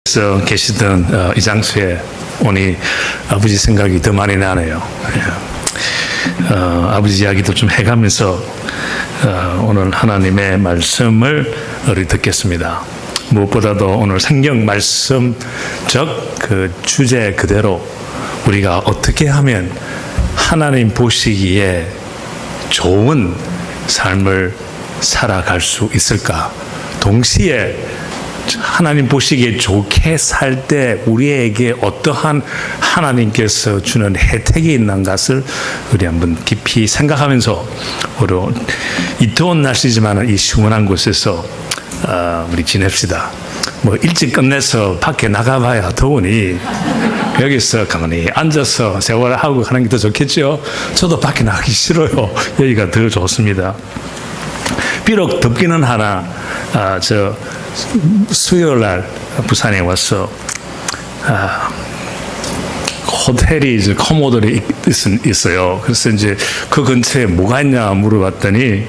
서 계시던 이 장소에 오니 아버지 생각이 더 많이 나네요. 아버지 이야기도 좀 해가면서 오늘 하나님의 말씀을 우리 듣겠습니다. 무엇보다도 오늘 성경 말씀적 그 주제 그대로 우리가 어떻게 하면 하나님 보시기에 좋은 삶을 살아갈 수 있을까? 동시에 하나님 보시기에 좋게 살 때 우리에게 어떠한 하나님께서 주는 혜택이 있는 것을 우리 한번 깊이 생각하면서 이 더운 날씨지만 이 시원한 곳에서 우리 지냅시다. 뭐 일찍 끝내서 밖에 나가봐야 더우니 여기서 가만히 앉아서 세월하고 하는 게 더 좋겠죠. 저도 밖에 나가기 싫어요. 여기가 더 좋습니다. 비록 덥기는 하나 저 수요일 날 부산에 와서 호텔이 이제 코모도에 있어요. 그래서 이제 그 근처에 뭐가 있냐 물어봤더니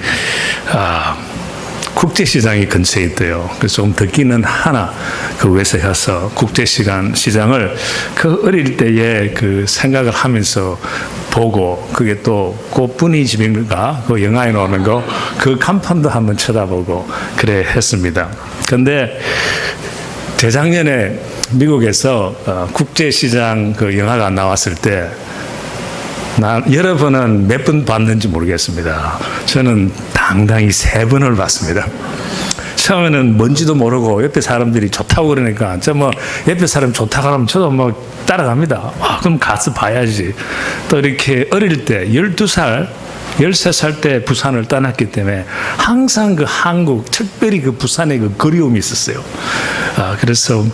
국제시장이 근처에 있대요. 그래서 좀 듣기는 하나 그 회사에 가서 국제시장을 그 어릴 때에 그 생각을 하면서 보고 그게 또 꽃분이 집인가 그 영화에 나오는 거 그 간판도 한번 쳐다보고 그래 했습니다. 근데 재작년에 미국에서 국제시장 그 영화가 나왔을 때 여러분은 몇 번 봤는지 모르겠습니다. 저는 당당히 3번을 봤습니다. 처음에는 뭔지도 모르고 옆에 사람들이 좋다고 그러니까 저 뭐 옆에 사람 좋다고 하면 저도 뭐 따라갑니다. 그럼 가서 봐야지. 또 이렇게 어릴 때 12살 13살 때 부산을 떠났기 때문에 항상 그 한국, 특별히 그 부산에 그 그리움이 있었어요. 그래서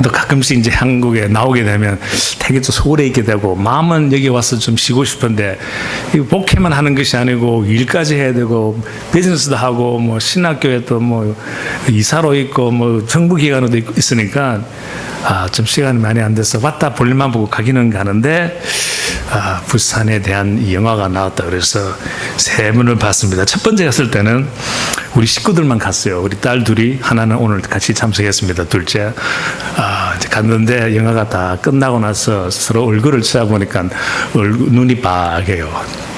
또 가끔씩 이제 한국에 나오게 되면 되게 또 소홀해 있게 되고 마음은 여기 와서 좀 쉬고 싶은데 목회만 하는 것이 아니고 일까지 해야 되고 비즈니스도 하고 뭐 신학교에 또 뭐 이사로 있고 뭐 정부기관으로도 있으니까 좀 시간이 많이 안 돼서 왔다 볼일만 보고 가기는 가는데 부산에 대한 이 영화가 나왔다 그래서 3번을 봤습니다. 첫 번째 갔을 때는 우리 식구들만 갔어요. 우리 딸 둘이 하나는 오늘 같이 참석했습니다. 둘째 이제 갔는데 영화가 다 끝나고 나서 서로 얼굴을 쳐다보니까 눈이 빨개요.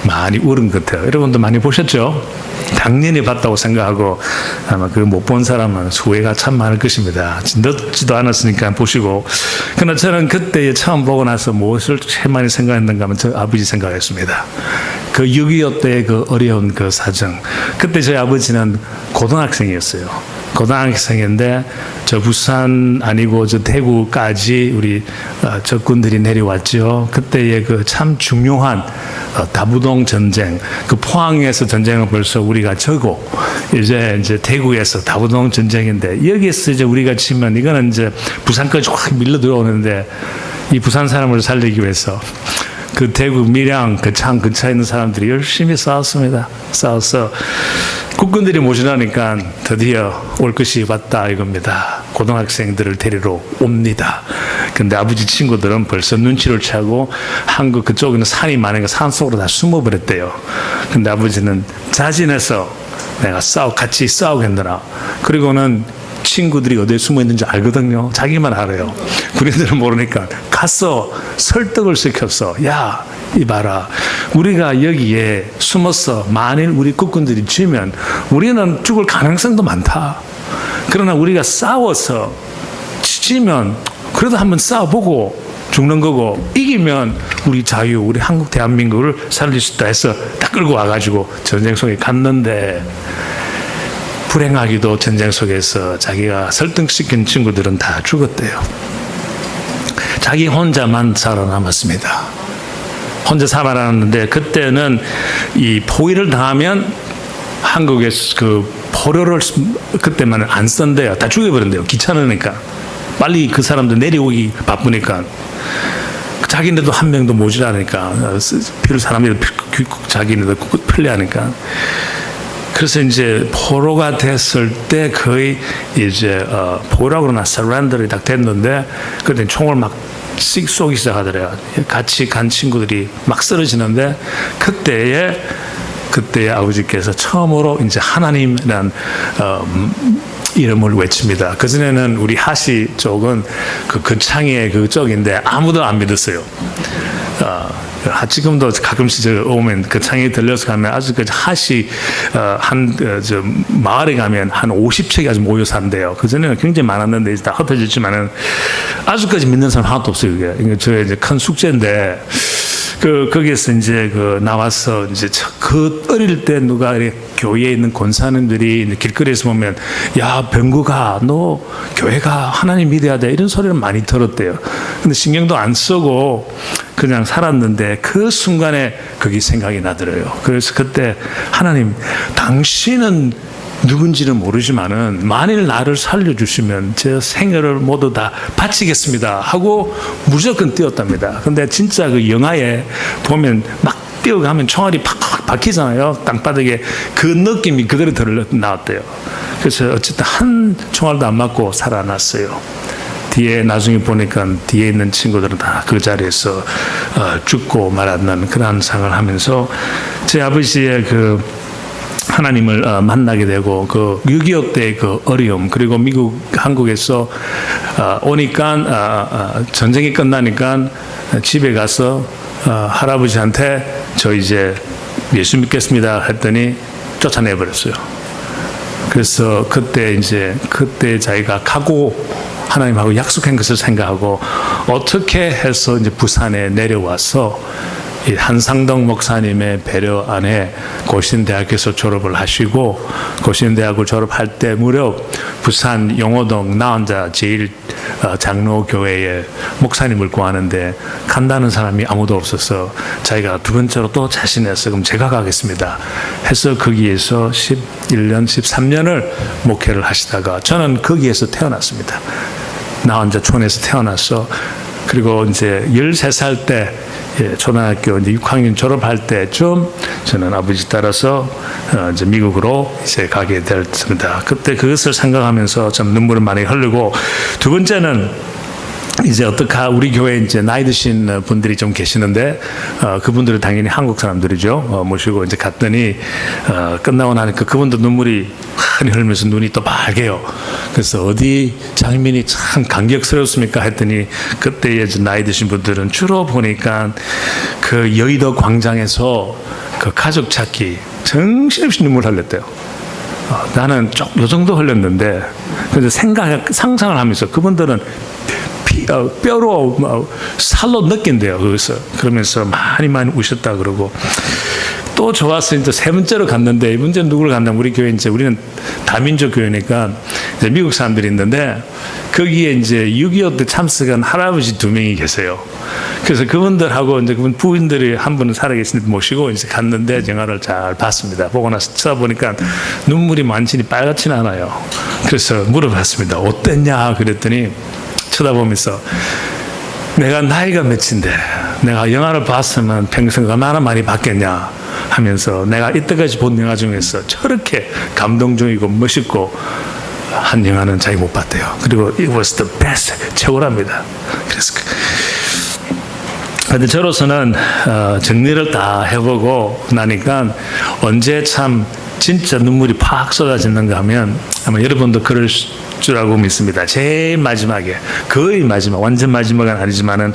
많이 울은 것 같아요. 여러분도 많이 보셨죠? 당연히 봤다고 생각하고 아마 그 못 본 사람은 후회가 참 많을 것입니다. 늦지도 않았으니까 보시고. 그러나 저는 그때 처음 보고 나서 무엇을 제일 많이 생각했는가 하면 저 아버지 생각했습니다. 그 6.25 때 그 어려운 그 사정. 그때 저희 아버지는 고등학생이었어요. 고등학생인데 저 부산 아니고 저 대구까지 우리 적군들이 내려왔죠. 그때의 그 참 중요한 다부동 전쟁, 그 포항에서 전쟁을 벌써 우리가 져고 이제 대구에서 다부동 전쟁인데 여기에서 이제 우리가 치면 이거는 이제 부산까지 확 밀려 들어오는데 이 부산 사람을 살리기 위해서 그 대구 밀양 그 창 근처에 있는 사람들이 열심히 싸웠습니다. 싸워서 국군들이 모시라니까 드디어 올 것이 왔다 이겁니다. 고등학생들을 데리러 옵니다. 근데 아버지 친구들은 벌써 눈치를 채고 한국 그쪽에는 산이 많으니까 산 속으로 다 숨어버렸대요. 근데 아버지는 자진해서 내가 같이 싸우겠느라. 그리고는 친구들이 어디에 숨어 있는지 알거든요. 자기만 알아요. 우리들은 모르니까 가서 설득을 시켰어. 야, 이봐라. 우리가 여기에 숨어서 만일 우리 국군들이 쥐면 우리는 죽을 가능성도 많다. 그러나 우리가 싸워서 지면 그래도 한번 싸워보고 죽는 거고 이기면 우리 자유, 우리 한국 대한민국을 살릴 수 있다 해서 딱 끌고 와가지고 전쟁 속에 갔는데 불행하기도 전쟁 속에서 자기가 설득시킨 친구들은 다 죽었대요. 자기 혼자만 살아남았습니다. 혼자 살아남았는데 그때는 이 포위를 당하면 한국에서 그 포로를 그때만 안 쓴대요. 다 죽여버린대요. 귀찮으니까. 빨리 그 사람들 내려오기 바쁘니까. 자기네도 한 명도 모자라니까. 필요 사람들이 자기네도 편리하니까. 그래서 이제 포로가 됐을 때 거의 이제 포로라고 그러나 서렌더를 딱 됐는데 그때 총을 막 씩 쏘기 시작하더래요. 같이 간 친구들이 막 쓰러지는데 그때에 아버지께서 처음으로 이제 하나님이란 이름을 외칩니다. 그전에는 우리 하시 쪽은 그 창의 그쪽인데 아무도 안 믿었어요. 지금도 가끔씩 저 오면 그 창에 들려서 가면 아직까지 하시 저 마을에 가면 한 50척이 아주 모여 산대요. 그전에는 굉장히 많았는데 이제 다 흩어졌지만은 아직까지 믿는 사람 하나도 없어요. 그게 저의 이제 큰 숙제인데 거기에서 이제 나와서 이제 어릴 때 누가 교회에 있는 권사님들이 길거리에서 보면 야 병구가 너 교회가 하나님 믿어야 돼 이런 소리를 많이 들었대요. 근데 신경도 안 쓰고 그냥 살았는데 그 순간에 그게 생각이 나더래요. 그래서 그때 하나님 당신은 누군지는 모르지만은 만일 나를 살려주시면 제 생애를 모두 다 바치겠습니다 하고 무조건 뛰었답니다. 근데 진짜 그 영화에 보면 막 뛰어가면 총알이 팍팍 박히잖아요. 땅바닥에 그 느낌이 그대로 나왔대요. 그래서 어쨌든 한 총알도 안 맞고 살아났어요. 뒤에 나중에 보니까 뒤에 있는 친구들은 다 그 자리에서 죽고 말았는 그런 상을 하면서 제 아버지의 하나님을 만나게 되고 6.25 때 어려움 그리고 한국에서 오니까 전쟁이 끝나니까 집에 가서 할아버지한테 저 이제 예수 믿겠습니다 했더니 쫓아내버렸어요. 그래서 그때 자기가 하나님하고 약속한 것을 생각하고 어떻게 해서 이제 부산에 내려와서 이 한상덕 목사님의 배려 안에 고신대학에서 졸업을 하시고 고신대학을 졸업할 때 무렵 부산 용호동 나 혼자 제일 장로교회에 목사님을 구하는데 간다는 사람이 아무도 없어서 자기가 두 번째로 또 자신해서 그럼 제가 가겠습니다 해서 거기에서 11년 13년을 목회를 하시다가 저는 거기에서 태어났습니다. 나 혼자 촌에서 태어나서 그리고 이제 13살 때 초등학교 이제 6학년 졸업할 때쯤 저는 아버지 따라서 이제 미국으로 이제 가게 됐습니다. 그때 그것을 생각하면서 좀 눈물을 많이 흘리고 두 번째는 이제 우리 교회에 이제 나이 드신 분들이 좀 계시는데 그분들은 당연히 한국 사람들이죠. 모시고 이제 갔더니 끝나고 나니까 그분도 눈물이 많이 흘리면서 눈이 또 빨개요. 그래서 어디 장면이 참 감격스럽습니까 했더니 그때 이제 나이 드신 분들은 주로 보니까 그 여의도 광장에서 그 가족 찾기 정신없이 눈물 흘렸대요. 나는 요 정도 흘렸는데 그래서 상상을 하면서 그분들은 뼈로 살로 느낀대요. 그것을 그러면서 많이 우셨다 그러고 또 좋았어. 이제 세 번째로 갔는데 이 문제는 누구를 갔냐면 우리 교회 이제 우리는 다민족 교회니까 이제 미국 사람들이 있는데 거기에 이제 6.25 때 참석한 할아버지 2명이 계세요. 그래서 그분들하고 이제 그분 부인들이 한 분은 살아계신데 모시고 이제 갔는데 영화를 잘 봤습니다. 보고 나서 쳐다보니까 눈물이 많지는 빨갛지는 않아요. 그래서 물어봤습니다. 어땠냐 그랬더니 쳐다보면서 내가 나이가 몇인데 내가 영화를 봤으면 평생 얼마나 많이 봤겠냐 하면서 내가 이때까지 본 영화 중에서 저렇게 감동적이고 멋있고 한 영화는 자기 못 봤대요. 그리고 it was the best, 최고랍니다. 그래서 근데 저로서는 정리를 다 해보고 나니까 언제 참 진짜 눈물이 팍 쏟아지는가 하면 아마 여러분도 그럴 줄알고 믿습니다. 제일 마지막에 거의 마지막 완전 마지막은 아니지만은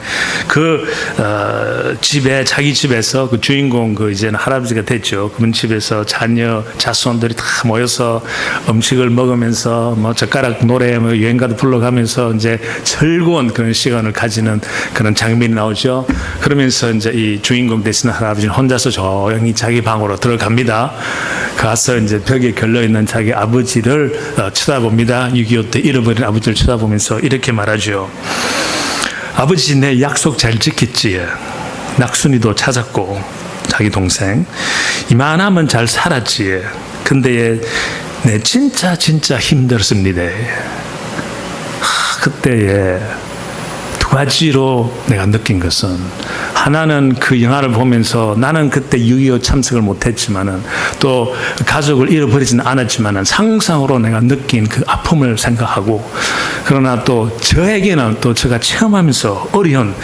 자기 집에서 그 주인공 이제는 할아버지가 됐죠. 그분 집에서 자손들이 다 모여서 음식을 먹으면서 젓가락 노래 여행가도 불러가면서 이제 즐거운 그런 시간을 가지는 그런 장면이 나오죠. 그러면서 이제 이 주인공 되시는 할아버지는 혼자서 조용히 자기 방으로 들어갑니다. 가서 이제 벽에 걸려 있는 자기 아버지를 쳐다봅니다. 6.25 때 잃어버린 아버지를 쳐다보면서 이렇게 말하죠. 아버지 내 약속 잘 지켰지. 낙순이도 찾았고 자기 동생 이만하면 잘 살았지. 근데 내 진짜 힘들었습니다. 그때에 두 가지로 내가 느낀 것은 하나는 그 영화를 보면서 나는 그때 6.25 참석을 못했지만은 또 가족을 잃어버리지는 않았지만은 상상으로 내가 느낀 그 아픔을 생각하고 그러나 또 저에게는 또 제가 체험하면서 어려운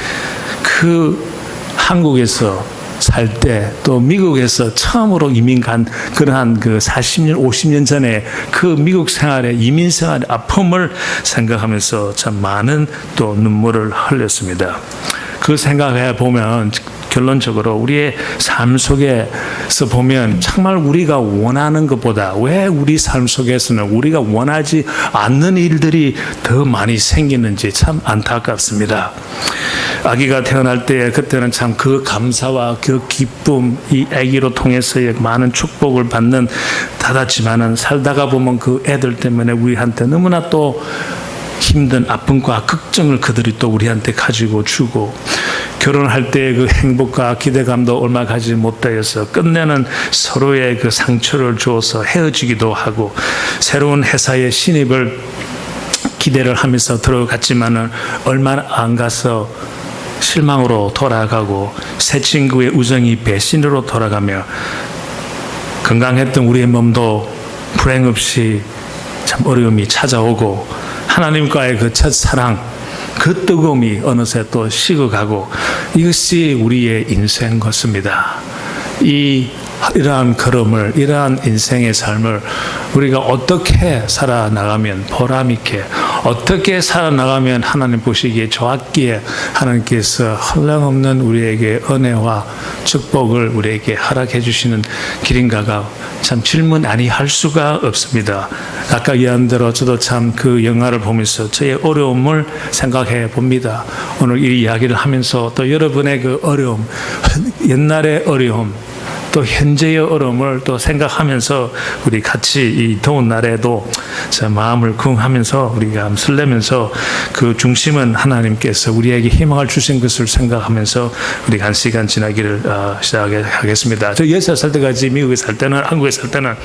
그 한국에서 살 때 또 미국에서 처음으로 이민 간 그러한 그 40년, 50년 전에 그 미국 생활의 이민 생활의 아픔을 생각하면서 참 많은 또 눈물을 흘렸습니다. 그 생각해 보면 결론적으로 우리의 삶 속에서 보면 정말 우리가 원하는 것보다 왜 우리 삶 속에서는 우리가 원하지 않는 일들이 더 많이 생기는지 참 안타깝습니다. 아기가 태어날 때 그때는 참 그 감사와 그 기쁨, 이 아기로 통해서의 많은 축복을 받는 닫았지만은 살다가 보면 그 애들 때문에 우리한테 너무나 또 힘든 아픔과 걱정을 그들이 또 우리한테 가지고 주고 결혼할 때의 그 행복과 기대감도 얼마 가지 못하여서 끝내는 서로의 그 상처를 주어서 헤어지기도 하고 새로운 회사의 신입을 기대를 하면서 들어갔지만은 얼마 안 가서 실망으로 돌아가고 새 친구의 우정이 배신으로 돌아가며 건강했던 우리의 몸도 불행 없이 참 어려움이 찾아오고 하나님과의 그 첫사랑 그 뜨거움이 어느새 또 식어가고 이것이 우리의 인생 것입니다. 이러한 걸음을 이러한 인생의 삶을 우리가 어떻게 살아나가면 보람있게 어떻게 살아나가면 하나님 보시기에 좋았기에 하나님께서 한량없는 우리에게 은혜와 축복을 우리에게 허락해 주시는 길인가가 참 질문 아니할 수가 없습니다. 아까 이야기한 대로 저도 참 그 영화를 보면서 저의 어려움을 생각해 봅니다. 오늘 이 이야기를 하면서 또 여러분의 그 어려움, 옛날의 어려움 또 현재의 어려움을 또 생각하면서 우리 같이 이 더운 날에도 마음을 궁하면서 우리가 설레면서 그 중심은 하나님께서 우리에게 희망을 주신 것을 생각하면서 우리가 한 시간 지나기를 시작하겠습니다. 저 6살 때까지 미국에 살 때는 한국에 살 때는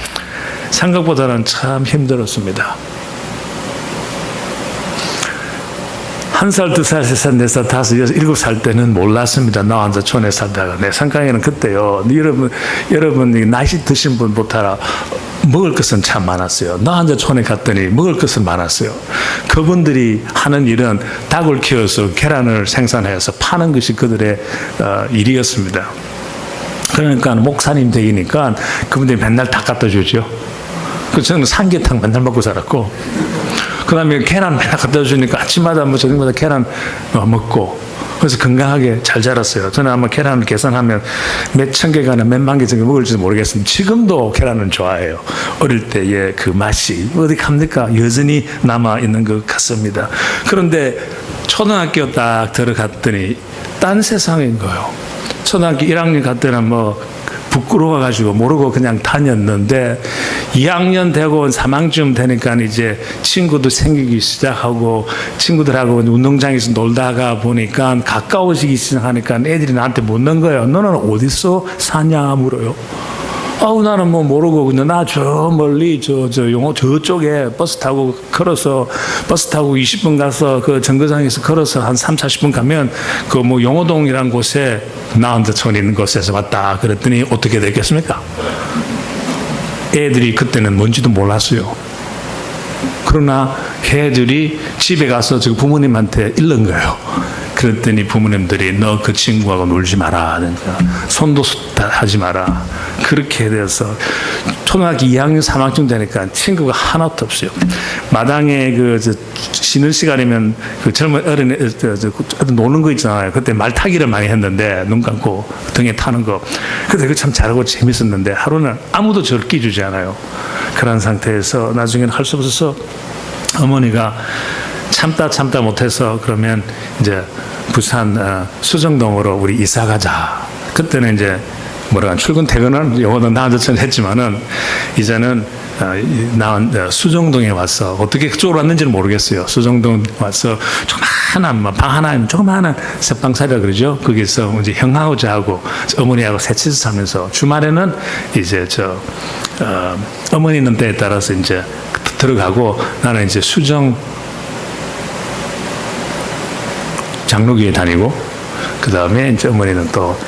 생각보다는 참 힘들었습니다. 1살, 2살, 3살, 4살, 5, 6, 7살 때는 몰랐습니다. 나 혼자 촌에 살다가. 내 생각에는 그때요. 여러분, 나이 드신 분부터 먹을 것은 참 많았어요. 나 혼자 촌에 갔더니 먹을 것은 많았어요. 그분들이 하는 일은 닭을 키워서 계란을 생산해서 파는 것이 그들의 일이었습니다. 그러니까 목사님 되니까 그분들이 맨날 닭 갖다 주죠. 그래서 저는 삼계탕 맨날 먹고 살았고 그 다음에 계란 맨날 갖다 주니까 아침마다 저녁마다 계란 먹고 그래서 건강하게 잘 자랐어요. 저는 아마 계란을 계산하면 몇 천 개가 몇만 개 정도 먹을지도 모르겠습니다. 지금도 계란은 좋아해요. 어릴 때의 그 맛이 어디 갑니까? 여전히 남아있는 것 같습니다. 그런데 초등학교 딱 들어갔더니 딴 세상인 거예요. 초등학교 1학년 갔더니 부끄러워가지고 모르고 그냥 다녔는데 2학년 되고 3학년쯤 되니까 이제 친구도 생기기 시작하고 친구들하고 운동장에서 놀다가 보니까 가까워지기 시작하니까 애들이 나한테 묻는 거예요. 너는 어디서 사냐 물어요. 나는 모르고 그냥 나 저 멀리 저쪽에 버스 타고 걸어서 버스 타고 20분 가서 그 정거장에서 걸어서 한 3, 40분 가면 그 용호동이라는 곳에 나 혼자 촌에 있는 곳에서 왔다. 그랬더니 어떻게 됐겠습니까? 애들이 그때는 뭔지도 몰랐어요. 그러나 애들이 집에 가서 지금 부모님한테 일른 거예요. 그랬더니 부모님들이 너 그 친구하고 놀지 마라. 손도 하지 마라. 그렇게 돼서 초등학교 2학년, 3학년 되니까 친구가 하나도 없어요. 마당에 쉬는 시간이면 그 젊은 어린애 노는 거 있잖아요. 그때 말 타기를 많이 했는데 눈 감고 등에 타는 거. 그때 그거 참 잘하고 재밌었는데 하루는 아무도 저를 끼주지 않아요. 그런 상태에서 나중에는 할 수 없어서 어머니가 참다 못해서 그러면 이제 부산 수정동으로 우리 이사 가자. 그때는 이제 출근 퇴근은 영어는 나한테는 했지만은 이제는 수정동에 와서 어떻게 그쪽으로 왔는지는 모르겠어요. 수정동 와서 조그마한 방 하나 조그마한 새방살이라 그러죠. 거기서 이제 형하고 저하고 어머니하고 셋이서 살면서 주말에는 이제 어머니는 때에 따라서 이제 들어가고 나는 이제 수정 장로교회 다니고 그 다음에 이제 어머니는 또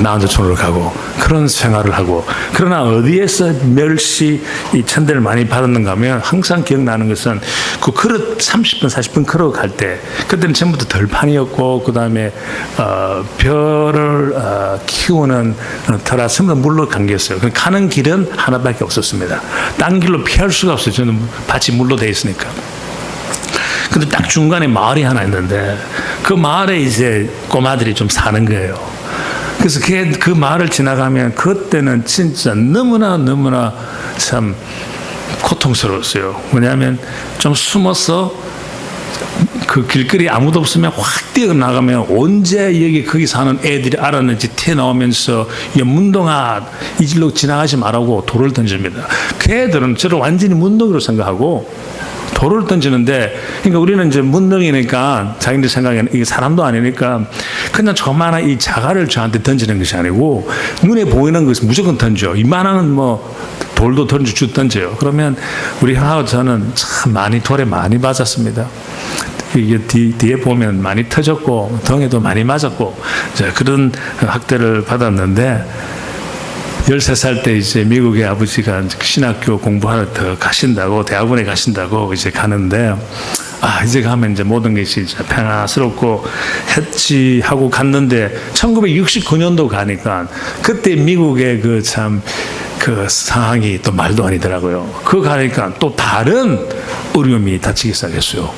나한자촌으로 가고 그런 생활을 하고, 그러나 어디에서 멸시 이 천대를 많이 받았는가 하면 항상 기억나는 것은 그 그릇 30분 40분 걸어갈 때, 그때는 전부 다 들판이었고 그 다음에 벼를 키우는 터라 전부 다 물로 감겼어요. 가는 길은 하나밖에 없었습니다. 딴 길로 피할 수가 없어요. 저는 밭이 물로 돼 있으니까. 근데 딱 중간에 마을이 하나 있는데 그 마을에 이제 꼬마들이 좀 사는 거예요. 그래서 그 마을을 지나가면 그때는 진짜 너무나 참 고통스러웠어요. 뭐냐면 좀 숨어서 그 길거리 아무도 없으면 확 뛰어나가면 언제 거기 사는 애들이 알았는지 튀어나오면서 야 문동아 이 길로 지나가지 말라고 돌을 던집니다. 그 애들은 저를 완전히 문동이로 생각하고 돌을 던지는데, 그러니까 우리는 이제 문둥이니까 자기들 생각에는 이게 사람도 아니니까 그냥 저만한 이 자갈을 저한테 던지는 것이 아니고 눈에 보이는 것은 무조건 던져. 이만한 뭐 돌도 던져요. 그러면 우리 형하고 저는 참 돌에 많이 맞았습니다. 이게 뒤에 보면 많이 터졌고 등에도 많이 맞았고 그런 학대를 받았는데, 13살 때 이제 미국의 아버지가 신학교 공부하러 더 가신다고, 대학원에 가신다고 이제 가는데, 이제 가면 이제 모든 것이 이제 평화스럽고 했지 하고 갔는데, 1969년도 가니까 그때 미국의 그 상황이 또 말도 아니더라고요. 그거 가니까 또 다른 어려움이 닥치기 시작했어요.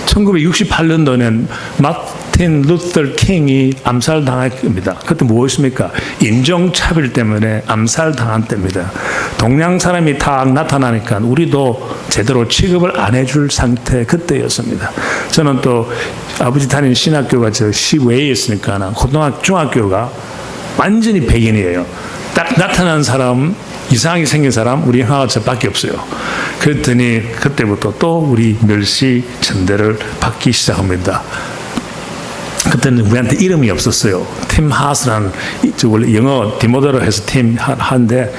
1968년도에는 마틴 루터 킹이 암살당할 겁니다. 그때 무엇입니까? 인종차별 때문에 암살당한 때입니다. 동양 사람이 다 나타나니까 우리도 제대로 취급을 안 해줄 상태 그때였습니다. 저는 또 아버지 다니는 신학교가 저 시외에 있으니까 고등학교, 중학교가 완전히 백인이에요. 딱 나타난 사람, 이상하게 생긴 사람 우리 형아가 저밖에 없어요. 그랬더니 그때부터 또 우리 멸시 천대를 받기 시작합니다. 그때는 우리한테 이름이 없었어요. 팀 하스라는, 원래 영어 디모더로 해서 팀 하인데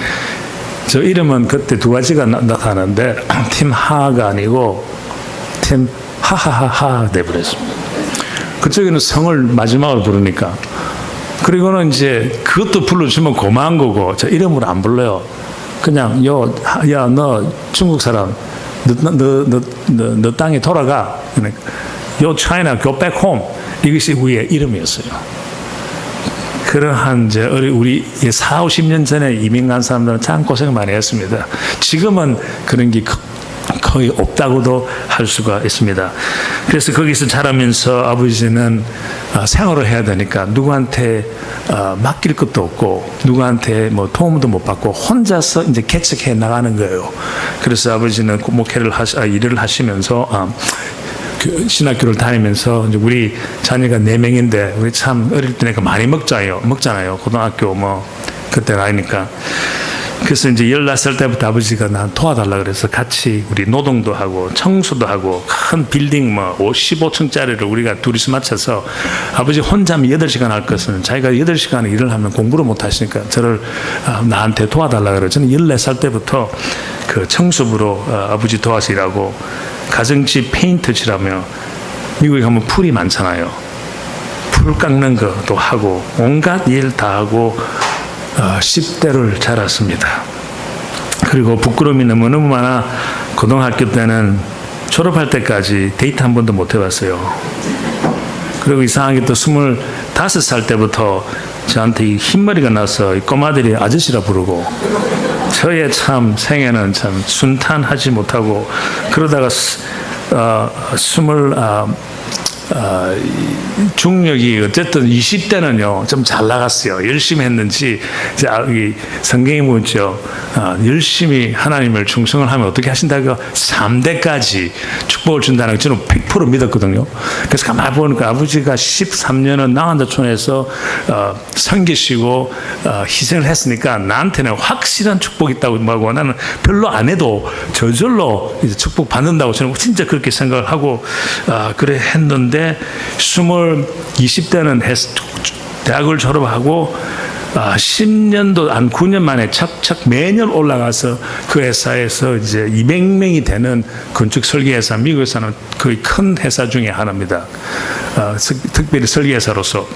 저 이름은 그때 두 가지가 나타나는데 팀 하가 아니고 팀 하하하하 돼버렸습니다. 그쪽에는 성을 마지막으로 부르니까. 그리고는 이제 그것도 불러주면 고마운 거고 저 이름으로 안 불러요. 그냥 야 너 중국 사람 너 땅에 돌아가. 요 China go back home. 이것이 우리의 이름이었어요. 그러한 이제 우리 40-50년 전에 이민 간 사람들은 참 고생 많이 했습니다. 지금은 그런 게 거의 없다고도 할 수가 있습니다. 그래서 거기서 자라면서 아버지는 생활을 해야 되니까 누구한테 맡길 것도 없고 누구한테 뭐 도움도 못 받고 혼자서 이제 개척해 나가는 거예요. 그래서 아버지는 목회를 일을 하시면서 신학교를 다니면서 이제 우리 자녀가 4명인데 우리 참 어릴 때니까 많이 먹잖아요. 고등학교 뭐 그때 나이니까. 그래서 이제 14살 때부터 아버지가 난 도와달라 그래서 같이 우리 노동도 하고 청소도 하고 큰 빌딩 뭐 15층짜리를 우리가 둘이서 맞춰서 아버지 혼자면 8시간 할 것은 자기가 8시간 일을 하면 공부를 못 하시니까 저를 나한테 도와달라 그래요. 저는 14살 때부터 그 청소부로 아버지 도와서 일하고 가정집 페인트 칠하며 미국에 가면 풀이 많잖아요. 풀 깎는 것도 하고 온갖 일 다 하고 10대를 자랐습니다. 그리고 부끄러움이 너무너무 많아 고등학교 때는 졸업할 때까지 데이트 한 번도 못 해봤어요. 그리고 이상하게 또 25살 때부터 저한테 흰머리가 나서 꼬마들이 아저씨라 부르고 저의 참 생애는 참 순탄하지 못하고 그러다가 중력이 어쨌든 20대는요 좀 잘 나갔어요. 열심히 했는지 성경에 묻죠. 열심히 하나님을 충성을 하면 어떻게 하신다고 3대까지 축복을 준다는 걸 저는 100% 믿었거든요. 그래서 가만히 보니까 아버지가 13년은 나한자촌에서 섬기시고 희생을 했으니까 나한테는 확실한 축복이 있다고 하고 나는 별로 안 해도 저절로 이제 축복 받는다고 저는 진짜 그렇게 생각을 하고 그래 했는데 20대는 대학을 졸업하고 10년도 안 9년 만에 척척 매년 올라가서 그 회사에서 이제 200명이 되는 건축 설계회사, 미국에서는 거의 큰 회사 중에 하나입니다. 특별히 설계사로서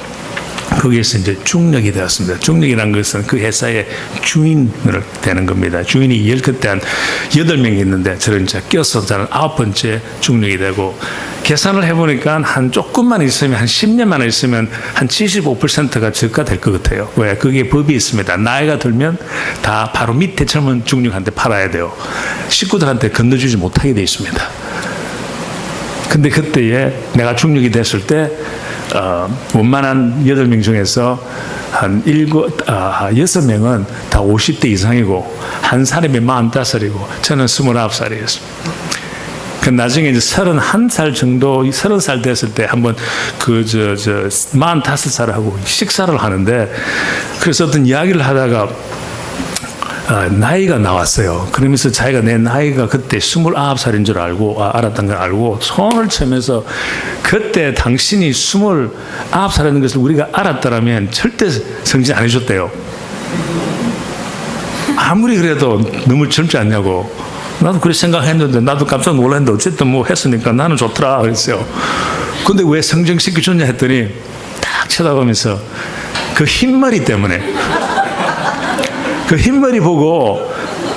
거기에서 이제 중력이 되었습니다. 중력이라는 것은 그 회사의 주인을 되는 겁니다. 주인이 그때 한 8명이 있는데 저는 이제 껴서 저는 9번째 중력이 되고, 계산을 해보니까 한 조금만 있으면, 한 10년만 있으면 한 75%가 저가 될 것 같아요. 왜? 그게 법이 있습니다. 나이가 들면 다 바로 밑에 젊은 중력한테 팔아야 돼요. 식구들한테 건너주지 못하게 돼 있습니다. 근데 그때에 내가 중력이 됐을 때 원만한 8명 중에서 한 6명은 다 50대 이상이고, 한 사람이 45살이고, 저는 29살이었습니다. 그 나중에 이제 31살 정도, 30살 됐을 때 한번 45살하고 식사를 하는데, 그래서 어떤 이야기를 하다가 나이가 나왔어요. 그러면서 자기가 내 나이가 그때 29살인 줄 알았던 걸 알고 손을 쳐면서, 그때 당신이 29살이라는 것을 우리가 알았더라면 절대 성진 안 해줬대요. 아무리 그래도 너무 젊지 않냐고. 나도 그렇게 생각했는데, 나도 깜짝 놀랐는데 어쨌든 뭐 했으니까 나는 좋더라 그랬어요. 근데 왜 성정시켜줬냐 했더니 딱 쳐다보면서 그 흰머리 때문에, 그 흰머리 보고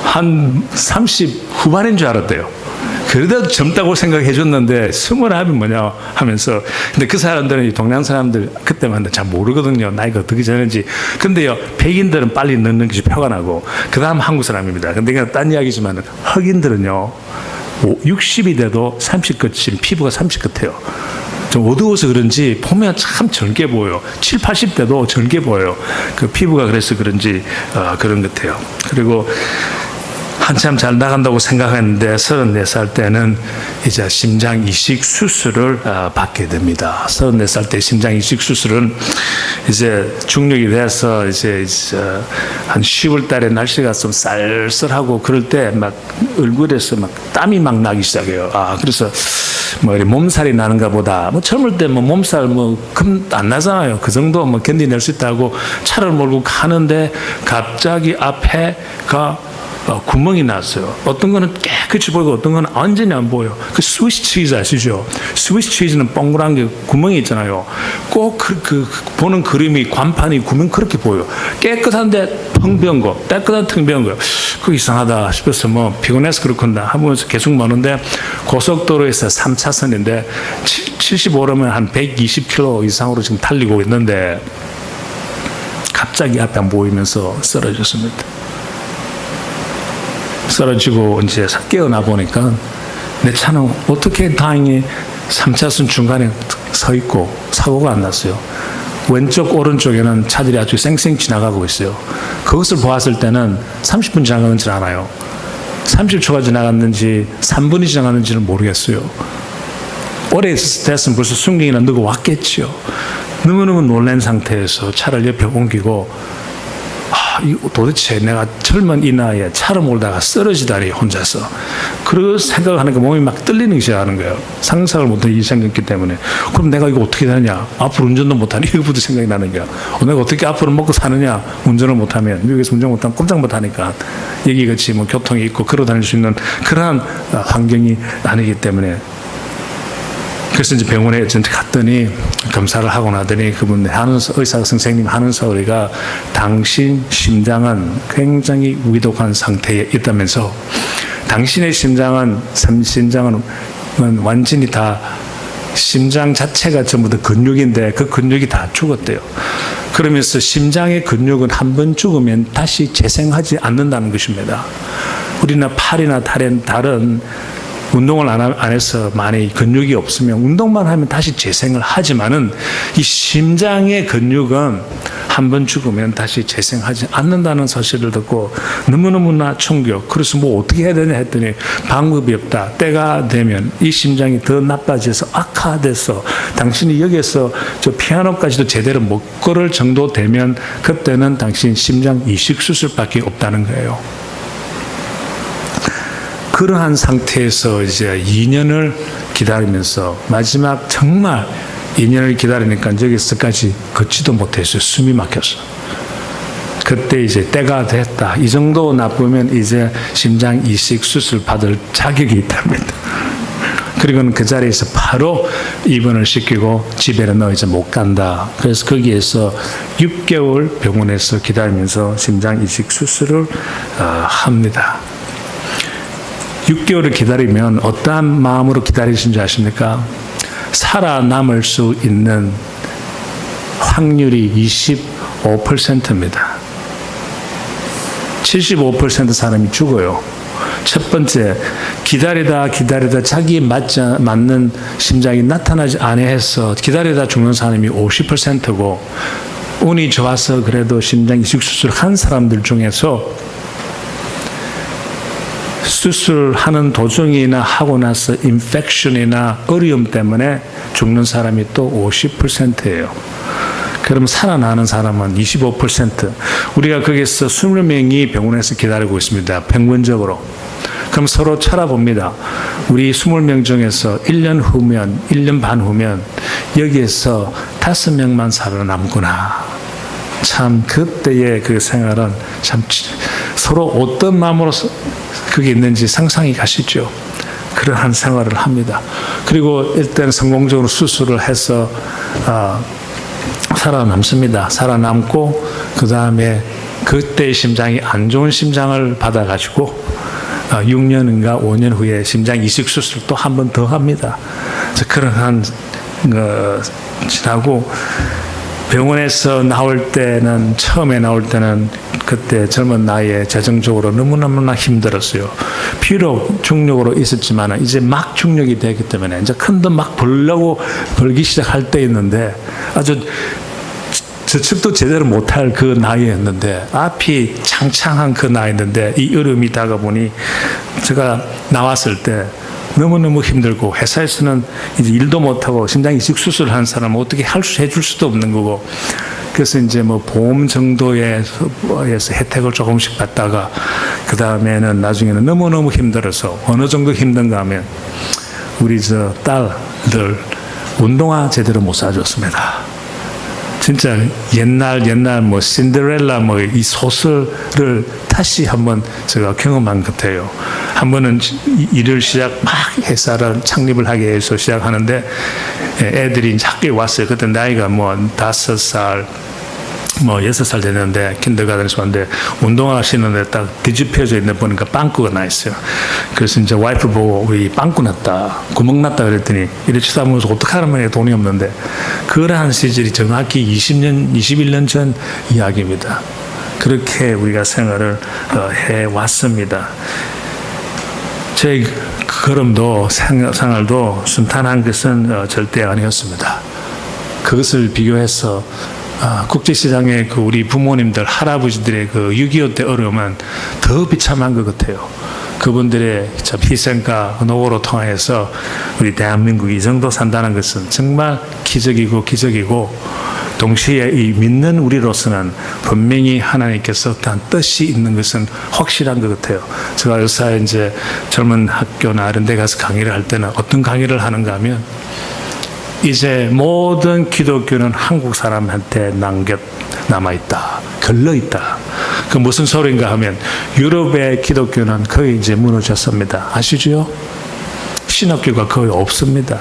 한 30 후반인 줄 알았대요. 그래도 젊다고 생각해 줬는데 29이 뭐냐 하면서. 근데 그 사람들은, 동양 사람들 그때만 잘 모르거든요. 나이가 어떻게 되는지. 근데요, 백인들은 빨리 늙는 것이 표가 나고, 그 다음 한국 사람입니다. 근데 그냥 딴 이야기지만 흑인들은요 60이 돼도 30 끝인 피부가 30 같아요. 좀 어두워서 그런지 보면 참 젊게 보여요. 7, 80대도 젊게 보여요. 그 피부가 그래서 그런지 그런 것 같아요. 그리고 한참 잘 나간다고 생각했는데 34살 때는 이제 심장 이식 수술을 받게 됩니다. 34살 때 심장 이식 수술은 이제 중력이 돼서 이제 한 10월 달에 날씨가 좀 쌀쌀하고 그럴 때 막 얼굴에서 막 땀이 막 나기 시작해요. 그래서 뭐 몸살이 나는가 보다. 뭐 젊을 때 뭐 몸살 금 안 나잖아요. 그 정도 뭐 견디낼 수 있다고 차를 몰고 가는데 갑자기 앞에가 구멍이 났어요. 어떤 거는 깨끗이 보이고 어떤 거는 완전히 안 보여요. 그 스위스 치즈 아시죠? 스위스 치즈는 동그란 게 구멍이 있잖아요. 꼭 보는 그림이, 관판이 구멍 그렇게 보여요. 깨끗한데 텅 비은 거, 깨끗한 텅 비은 거예요. 그 이상하다 싶어서 뭐 피곤해서 그렇구나 하면서 계속 마는데, 고속도로에서 3차선인데 75라면 한 120km 이상으로 지금 달리고 있는데 갑자기 앞에 안 보이면서 쓰러졌습니다. 쓰러지고 이제 깨어나 보니까 내 차는 어떻게 다행히 3차선 중간에 서 있고 사고가 안 났어요. 왼쪽 오른쪽에는 차들이 아주 쌩쌩 지나가고 있어요. 그것을 보았을 때는 30분 지나가는지 알아요. 30초가 지나갔는지 3분이 지나갔는지는 모르겠어요. 오래 됐으면 벌써 순경이나 누가 왔겠죠. 너무너무 놀란 상태에서 차를 옆에 옮기고, 도대체 내가 젊은 이 나이에 차를 몰다가 쓰러지다니 혼자서. 그런 생각을 하니까 몸이 막 떨리는 게 시작하는 거예요. 상상을 못한 이 생각이기 때문에. 그럼 내가 이거 어떻게 되느냐? 앞으로 운전도 못하니? 이거부터 생각이 나는 거야. 내가 어떻게 앞으로 먹고 사느냐? 운전을 못하면. 미국에서 운전 못하면 꼼짝 못하니까. 여기같이 뭐 교통이 있고 걸어 다닐 수 있는 그러한 환경이 아니기 때문에. 그래서 이제 병원에 전체 갔더니 검사를 하고 나더니 그분 의사 선생님 하는 소리가, 당신 심장은 굉장히 위독한 상태에 있다면서, 당신의 심장은 완전히 다, 심장 자체가 전부 다 근육인데 그 근육이 다 죽었대요. 그러면서 심장의 근육은 한 번 죽으면 다시 재생하지 않는다는 것입니다. 우리나 팔이나 다른 운동을 안 해서 많이 근육이 없으면 운동만 하면 다시 재생을 하지만은, 이 심장의 근육은 한 번 죽으면 다시 재생하지 않는다는 사실을 듣고 너무너무나 충격. 그래서 뭐 어떻게 해야 되냐 했더니 방법이 없다. 때가 되면 이 심장이 더 나빠져서 악화돼서 당신이 여기에서 저 피아노까지도 제대로 못 걸을 정도 되면 그때는 당신 심장 이식 수술밖에 없다는 거예요. 그러한 상태에서 이제 2년을 기다리면서 마지막 정말 2년을 기다리니까 여기서까지 걷지도 못했어요. 숨이 막혔어. 그때 이제 때가 됐다. 이 정도 나쁘면 이제 심장 이식 수술 받을 자격이 있답니다. 그리고는 그 자리에서 바로 입원을 시키고 집에는 너 이제 못 간다. 그래서 거기에서 6개월 병원에서 기다리면서 심장 이식 수술을 합니다. 6개월을 기다리면 어떠한 마음으로 기다리신지 아십니까? 살아남을 수 있는 확률이 25%입니다. 75% 사람이 죽어요. 첫 번째, 기다리다 자기에 맞는 심장이 나타나지 않아서 기다리다 죽는 사람이 50%고, 운이 좋아서 그래도 심장 이식 수술을 한 사람들 중에서 수술하는 도중이나 하고 나서 인펙션이나 어려움 때문에 죽는 사람이 또 50%예요. 그럼 살아나는 사람은 25%. 우리가 거기서 20명이 병원에서 기다리고 있습니다. 평균적으로. 그럼 서로 찾아봅니다. 우리 20명 중에서 1년 후면, 1년 반 후면 여기에서 5명만 살아남구나. 참 그때의 그 생활은 참 서로 어떤 마음으로 그게 있는지 상상이 가시죠. 그러한 생활을 합니다. 그리고 일단 성공적으로 수술을 해서 살아남습니다. 살아남고 그 다음에 그때 심장이 안 좋은 심장을 받아가지고 6년인가 5년 후에 심장 이식 수술 또 한 번 더 합니다. 그러한 지나고 병원에서 처음에 나올 때는 그때 젊은 나이에 재정적으로 너무너무나 힘들었어요. 비록 중력으로 있었지만 이제 막 중력이 되기 때문에 이제 큰 돈 막 벌기 시작할 때 있는데 아주 저축도 제대로 못할 그 나이였는데 앞이 창창한 그 나이였는데 이 어려움이 다가보니 제가 나왔을 때 너무너무 힘들고 회사에서는 이제 일도 못하고 심장 이식 수술을 한 사람은 어떻게 해줄 수도 없는 거고 그래서 이제 뭐 보험 정도에서 혜택을 조금씩 받다가 그 다음에는 나중에는 너무너무 힘들어서 어느 정도 힘든가 하면 우리 저 딸들 운동화 제대로 못 사줬습니다. 진짜 옛날 뭐 신데렐라 뭐 이 소설을 다시 한번 제가 경험한 것 같아요. 한 번은 일을 막 회사를 창립을 하게 해서 시작하는데 애들이 학교에 왔어요. 그때 나이가 뭐 5살 뭐 6살 됐는데 킨더가든에서 왔는데 운동화 신는데 딱 뒤집혀져 있는 보니까 빵꾸가 나 있어요. 그래서 이제 와이프 보고 우리 빵꾸 났다, 구멍 났다 그랬더니 이래 쳐다보면서 어떡하면 돈이 없는데 그러한 시절이 정확히 21년 전 이야기입니다. 그렇게 우리가 생활을 해왔습니다. 제 걸음도 생활도 순탄한 것은 절대 아니었습니다. 그것을 비교해서 국제시장의 그 우리 부모님들, 할아버지들의 그 6.25 때 어려움은 더 비참한 것 같아요. 그분들의 참 희생과 노고로 통해서 우리 대한민국이 이 정도 산다는 것은 정말 기적이고 동시에 이 믿는 우리로서는 분명히 하나님께서 어떠한 뜻이 있는 것은 확실한 것 같아요. 제가 요새 이제 젊은 학교나 이런 데 가서 강의를 할 때는 어떤 강의를 하는가 하면 이제 모든 기독교는 한국 사람한테 남아있다. 걸려있다. 그 무슨 소리인가 하면 유럽의 기독교는 거의 이제 무너졌습니다. 아시죠? 신학교가 거의 없습니다.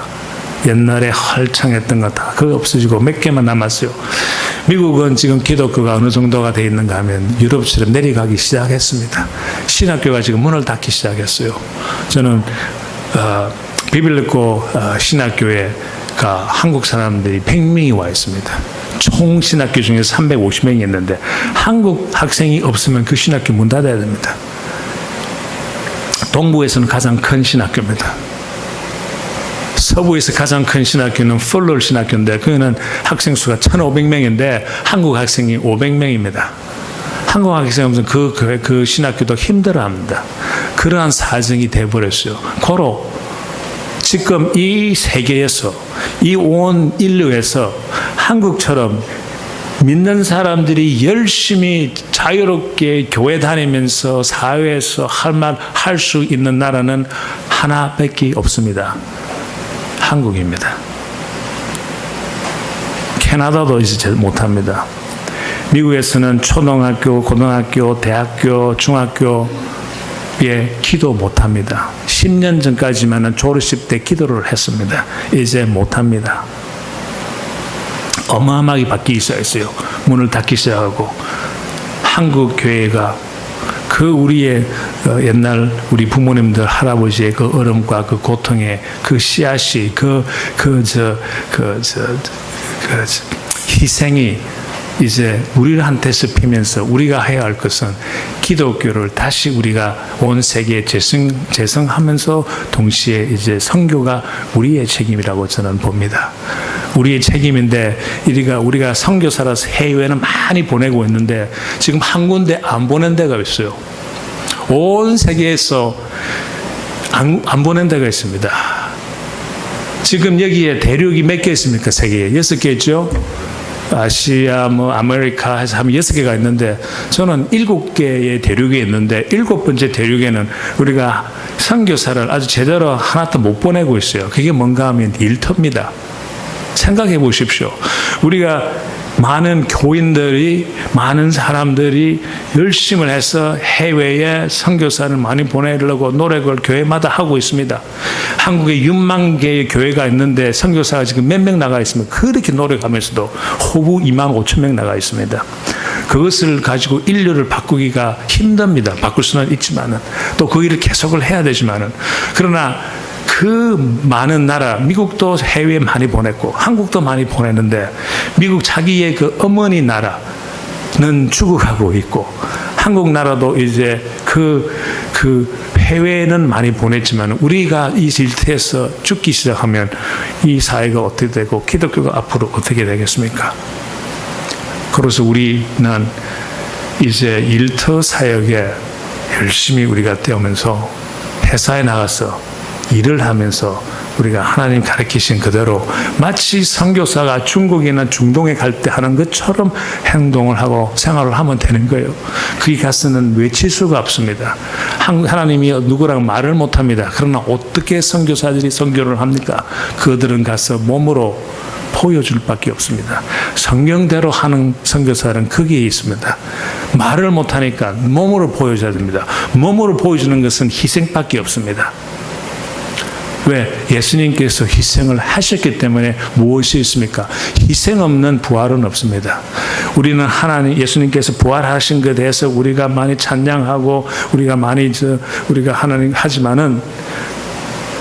옛날에 활창했던 거 다 거의 없어지고 몇 개만 남았어요. 미국은 지금 기독교가 어느 정도가 돼 있는가 하면 유럽처럼 내려가기 시작했습니다. 신학교가 지금 문을 닫기 시작했어요. 저는 비빌리코 신학교에 한국 사람들이 100명이 와 있습니다. 총 신학교 중에서 350명이 있는데 한국 학생이 없으면 그 신학교 문 닫아야 됩니다. 동부에서는 가장 큰 신학교입니다. 서부에서 가장 큰 신학교는 펄롤 신학교인데 그거는 학생 수가 1,500명인데 한국 학생이 500명입니다. 한국 학생이 없으면 그 신학교도 힘들어합니다. 그러한 사정이 돼버렸어요. 고로 지금 이 세계에서 이 온 인류에서 한국처럼 믿는 사람들이 열심히 자유롭게 교회 다니면서 사회에서 할 수 있는 나라는 하나밖에 없습니다. 한국입니다. 캐나다도 이제 못합니다. 미국에서는 초등학교, 고등학교, 대학교, 중학교에 기도 못합니다. 10년 전까지만은 졸업식 때 기도를 했습니다. 이제 못합니다. 어마어마하게 바뀌기 시작했어요. 문을 닫기 시작하고 한국 교회가 그 우리의 옛날 우리 부모님들 할아버지의 그 얼음과 그 고통의 그 씨앗이 희생이 이제 우리한테서 피면서 우리가 해야 할 것은 기독교를 다시 우리가 온 세계에 재성하면서 동시에 이제 선교가 우리의 책임이라고 저는 봅니다. 우리의 책임인데 우리가 선교사라서 해외에는 많이 보내고 있는데 지금 한 군데 안 보낸 데가 있어요. 온 세계에서 안 보낸 데가 있습니다. 지금 여기에 대륙이 몇 개 있습니까? 세계에 6개 있죠? 아시아, 아메리카 해서 하면 6개가 있는데 저는 7개의 대륙이 있는데 7번째 대륙에는 우리가 선교사를 아주 제대로 하나도 못 보내고 있어요. 그게 뭔가 하면 일터입니다. 생각해 보십시오. 우리가 많은 교인들이, 많은 사람들이 열심을 해서 해외에 선교사를 많이 보내려고 노력을 교회마다 하고 있습니다. 한국에 6만 개의 교회가 있는데 선교사가 지금 몇 명 나가 있습니까? 그렇게 노력하면서도 호부 2만 5천 명 나가 있습니다. 그것을 가지고 인류를 바꾸기가 힘듭니다. 바꿀 수는 있지만은 또 그 일을 계속을 해야 되지만은 그러나 그 많은 나라, 미국도 해외에 많이 보냈고 한국도 많이 보냈는데 미국 자기의 그 어머니 나라는 죽어가고 있고 한국 나라도 이제 그 해외에는 많이 보냈지만 우리가 이 일터에서 죽기 시작하면 이 사회가 어떻게 되고 기독교가 앞으로 어떻게 되겠습니까? 그래서 우리는 이제 일터 사역에 열심히 우리가 뛰어오면서 회사에 나가서 일을 하면서 우리가 하나님 가르치신 그대로 마치 선교사가 중국이나 중동에 갈 때 하는 것처럼 행동을 하고 생활을 하면 되는 거예요. 거기 가서는 외칠 수가 없습니다. 하나님이 누구랑 말을 못합니다. 그러나 어떻게 선교사들이 선교를 합니까? 그들은 가서 몸으로 보여줄 밖에 없습니다. 성경대로 하는 선교사는 거기에 있습니다. 말을 못하니까 몸으로 보여줘야 됩니다. 몸으로 보여주는 것은 희생밖에 없습니다. 왜? 예수님께서 희생을 하셨기 때문에 무엇이 있습니까? 희생 없는 부활은 없습니다. 우리는 예수님께서 부활하신 것에 대해서 우리가 많이 찬양하고 우리가 하나님 하지만은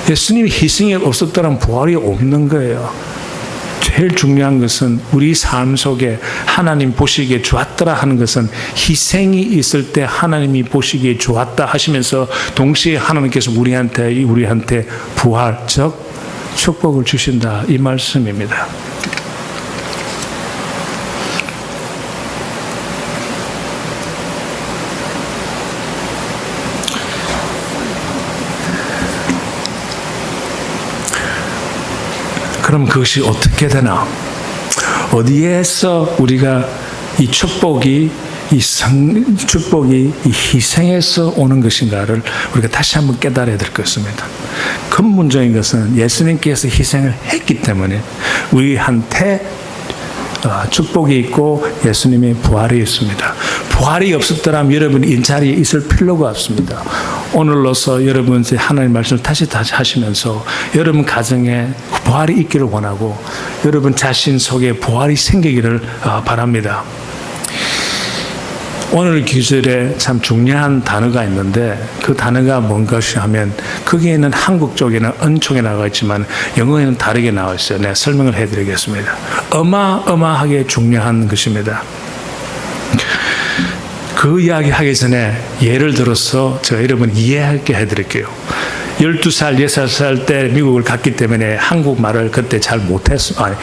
예수님이 희생이 없었더라면 부활이 없는 거예요. 제일 중요한 것은 우리 삶 속에 하나님 보시기에 좋았더라 하는 것은 희생이 있을 때 하나님이 보시기에 좋았다 하시면서 동시에 하나님께서 우리한테 부활적 축복을 주신다 이 말씀입니다. 그럼 그것이 어떻게 되나? 어디에서 우리가 이 축복이 이 희생에서 오는 것인가를 우리가 다시 한번 깨달아야 될 것입니다. 근본적인 것은 예수님께서 희생을 했기 때문에 우리한테 축복이 있고 예수님의 부활이 있습니다. 부활이 없었더라면 여러분이 이 자리에 있을 필요가 없습니다. 오늘로서 여러분 하나님 말씀을 다시 하시면서 여러분 가정에 부활이 있기를 원하고 여러분 자신 속에 부활이 생기기를 바랍니다. 오늘 기술에 참 중요한 단어가 있는데 그 단어가 뭔가시 하면 거기에는 한국 쪽에는 은총에 나와 있지만 영어에는 다르게 나와 있어요. 내가 설명을 해드리겠습니다. 어마어마하게 중요한 것입니다. 그 이야기 하기 전에 예를 들어서 제가 여러분 이해하게 해드릴게요. 12살, 6살 때 미국을 갔기 때문에 한국말을 그때 잘 못했어요.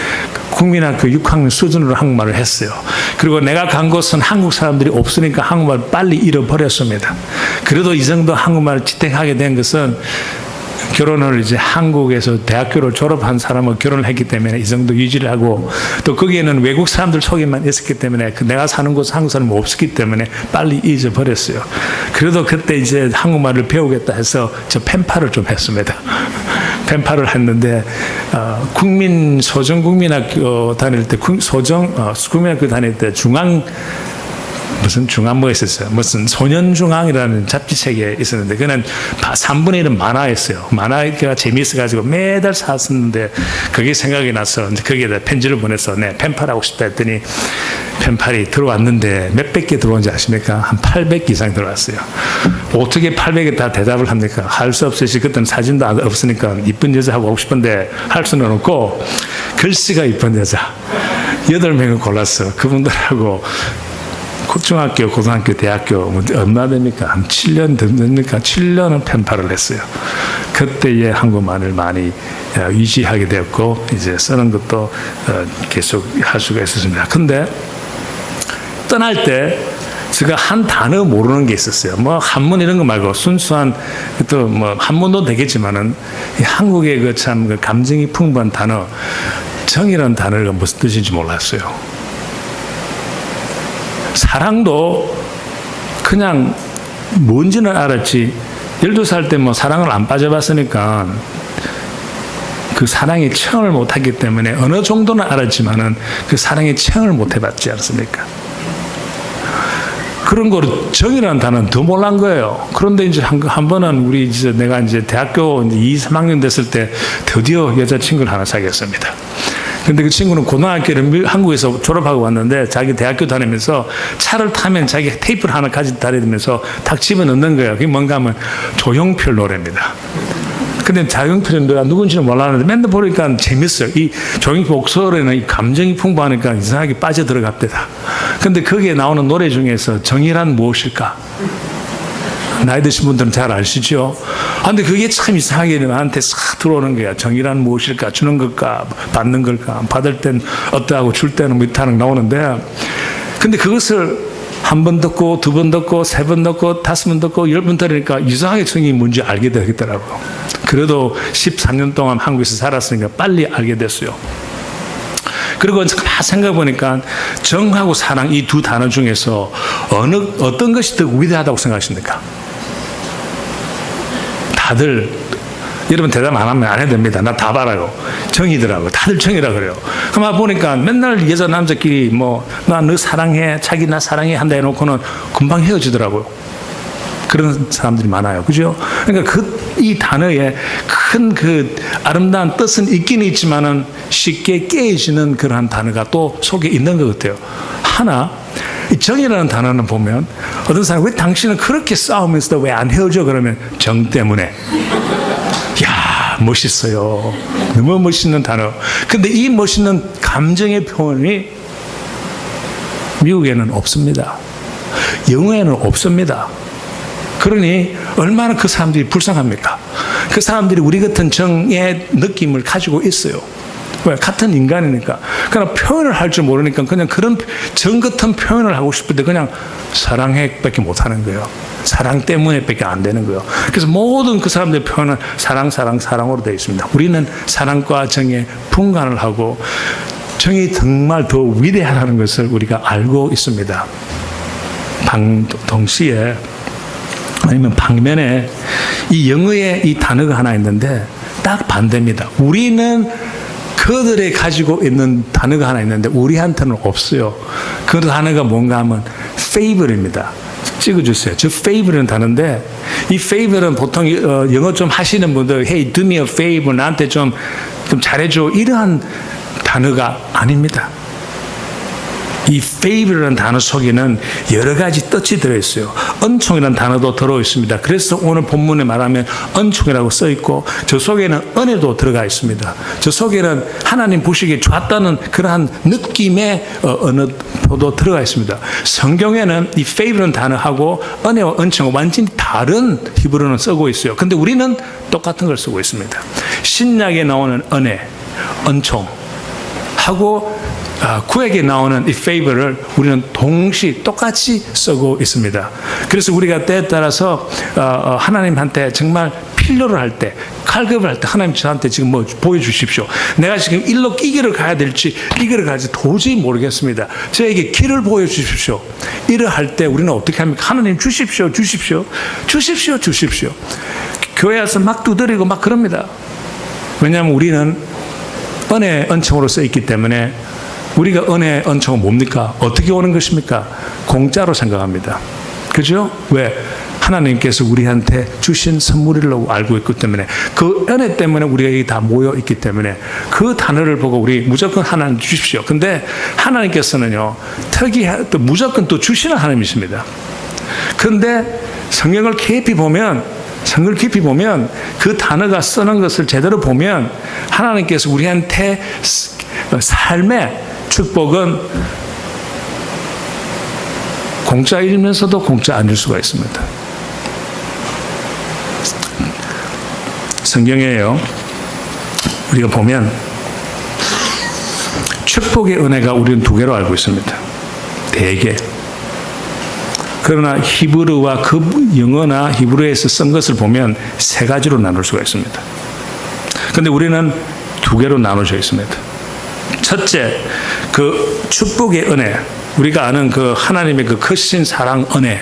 국민학교 6학년 수준으로 한국말을 했어요. 그리고 내가 간 곳은 한국 사람들이 없으니까 한국말을 빨리 잃어버렸습니다. 그래도 이 정도 한국말을 지탱하게 된 것은 결혼을 이제 한국에서 대학교를 졸업한 사람과 결혼을 했기 때문에 이 정도 유지를 하고 또 거기에는 외국 사람들 속에만 있었기 때문에 내가 사는 곳은 한국 사람이 없었기 때문에 빨리 잊어버렸어요. 그래도 그때 이제 한국말을 배우겠다 해서 저 펜팔을 좀 했습니다. 펜팔을 했는데 소정국민학교 다닐 때 국민학교 다닐 때 중앙 무슨 중앙 뭐 있었어요. 무슨 소년중앙이라는 잡지책에 있었는데 그는 3분의 1은 만화였어요. 만화가 재미있어가지고 매달 샀었는데 그게 생각이 나서 이제 거기에다 편지를 보내서 네, 펜팔하고 싶다 했더니 펜팔이 들어왔는데 몇백 개 들어온지 아십니까? 한 800개 이상 들어왔어요. 어떻게 800개 다 대답을 합니까? 할 수 없으시 그때는 사진도 없으니까 이쁜 여자하고 하고 싶은데 할 수는 없고 글씨가 이쁜 여자 8명을 골랐어. 그분들하고 중학교, 고등학교, 대학교 얼마 됩니까? 한 7년 됩니까? 7년은 펜팔을 했어요. 그때의 한국말을 많이 유지하게 되었고 이제 쓰는 것도 계속 할 수가 있었습니다. 근데 떠날 때 제가 한 단어 모르는 게 있었어요. 뭐 한문 이런 거 말고 순수한 또 뭐 한문도 되겠지만은 한국의 그 참 그 감정이 풍부한 단어 정이라는 단어가 무슨 뜻인지 몰랐어요. 사랑도 그냥 뭔지는 알았지 12살 때 뭐 사랑을 안 빠져봤으니까 그 사랑의 체험을 못하기 때문에 어느 정도는 알았지만은 그 사랑의 체험을 못 해봤지 않습니까? 그런 거로 정이라는 단어는 더 몰란 거예요. 그런데 이제 한 번은 우리 이제 내가 이제 대학교 이제 2, 3학년 됐을 때 드디어 여자친구를 하나 사귀었습니다. 근데 그 친구는 고등학교를 한국에서 졸업하고 왔는데 자기 대학교 다니면서 차를 타면 자기 테이프를 하나 가지고 다니면서 탁 집어넣는 거예요. 그게 뭔가 하면 조용필 노래입니다. 근데 조용필은 노래가 누군지는 몰랐는데 맨날 보니까 재밌어요. 이 조용필 목소리는 이 감정이 풍부하니까 이상하게 빠져들어갑니다. 근데 거기에 나오는 노래 중에서 정의란 무엇일까? 나이 드신 분들은 잘 아시죠? 근데 그게 참 이상하게 나한테 싹 들어오는 거야. 정의란 무엇일까? 주는 걸까? 받는 걸까? 받을 땐 어떠하고 줄 때는 못하는 나오는데 근데 그것을 한 번 듣고 두 번 듣고 세 번 듣고 5번 듣고 10번 들으니까 이상하게 정이 뭔지 알게 되겠더라고요. 그래도 13년 동안 한국에서 살았으니까 빨리 알게 됐어요. 그리고 생각해 보니까 정하고 사랑 이 두 단어 중에서 어떤 것이 더 위대하다고 생각하십니까? 다들 여러분 대답 안 하면 안 해도 됩니다. 나 다 알아요. 정이더라고요. 다들 정이라 그래요. 그만 보니까 맨날 여자 남자끼리 뭐 나 너 사랑해 자기 나 사랑해 한다 해놓고는 금방 헤어지더라고요. 그런 사람들이 많아요. 그죠? 그러니까 이 단어에 큰 그 아름다운 뜻은 있긴 있지만은 쉽게 깨어지는 그러한 단어가 또 속에 있는 것 같아요. 하나, 이 정이라는 단어는 보면 어떤 사람이 왜 당신은 그렇게 싸우면서도 왜 안 헤어져? 그러면 정 때문에. 야, 멋있어요. 너무 멋있는 단어. 근데 이 멋있는 감정의 표현이 미국에는 없습니다. 영어에는 없습니다. 그러니 얼마나 그 사람들이 불쌍합니까? 그 사람들이 우리 같은 정의 느낌을 가지고 있어요. 왜? 같은 인간이니까. 그러나 표현을 할 줄 모르니까 그냥 그런 정 같은 표현을 하고 싶을 때 그냥 사랑해 밖에 못 하는 거예요. 사랑 때문에 밖에 안 되는 거예요. 그래서 모든 그 사람들의 표현은 사랑으로 되어 있습니다. 우리는 사랑과 정의 분간을 하고 정이 정말 더 위대하다는 것을 우리가 알고 있습니다. 동시에 아니면 방면에 이 영어에 이 단어가 하나 있는데 딱 반대입니다. 우리는 그들이 가지고 있는 단어가 하나 있는데 우리한테는 없어요. 그 단어가 뭔가 하면 favor입니다. 찍어주세요. 저 favor이라는 단어인데 이 favor은 보통 영어 좀 하시는 분들 hey do me a favor 나한테 좀 잘해줘 이러한 단어가 아닙니다. 이 favor이라는 단어 속에는 여러 가지 뜻이 들어있어요. 은총이라는 단어도 들어있습니다. 그래서 오늘 본문에 말하면 은총이라고 써있고 저 속에는 은혜도 들어가 있습니다. 저 속에는 하나님 보시기에 좋았다는 그러한 느낌의 언어도 들어가 있습니다. 성경에는 이 favor이라는 단어하고 은혜와 은총은 완전히 다른 히브리어는 쓰고 있어요. 근데 우리는 똑같은 걸 쓰고 있습니다. 신약에 나오는 은혜, 은총 하고 구약에 나오는 이 favor를 우리는 동시 똑같이 쓰고 있습니다. 그래서 우리가 때에 따라서 하나님한테 정말 필요를 할 때, 칼급을 할 때 하나님 저한테 지금 뭐 보여주십시오. 내가 지금 이 길을 가야 될지 이 길을 가야지 도저히 모르겠습니다. 저에게 길을 보여주십시오. 이를 할 때 우리는 어떻게 합니까? 하나님 주십시오. 교회 와서 막 두드리고 막 그럽니다. 왜냐하면 우리는 은혜, 은총으로 써 있기 때문에 우리가 은혜, 은총은 뭡니까? 어떻게 오는 것입니까? 공짜로 생각합니다. 그죠? 왜? 하나님께서 우리한테 주신 선물이라고 알고 있기 때문에, 그 은혜 때문에 우리가 여기 다 모여 있기 때문에 그 단어를 보고 우리 무조건 하나님 주십시오. 근데 하나님께서는요, 또 무조건 또 주시는 하나님이십니다. 그런데 성경을 깊이 보면 그 단어가 쓰는 것을 제대로 보면 하나님께서 우리한테 삶의 축복은 공짜이면서도 공짜 아닐 수가 있습니다. 성경에요, 우리가 보면 축복의 은혜가 우리는 두 개로 알고 있습니다. 대개. 그러나 히브리와 영어나 히브리에서 쓴 것을 보면 세 가지로 나눌 수가 있습니다. 그런데 우리는 두 개로 나눠져 있습니다. 첫째, 그 축복의 은혜, 우리가 아는 그 하나님의 그 크신 사랑 은혜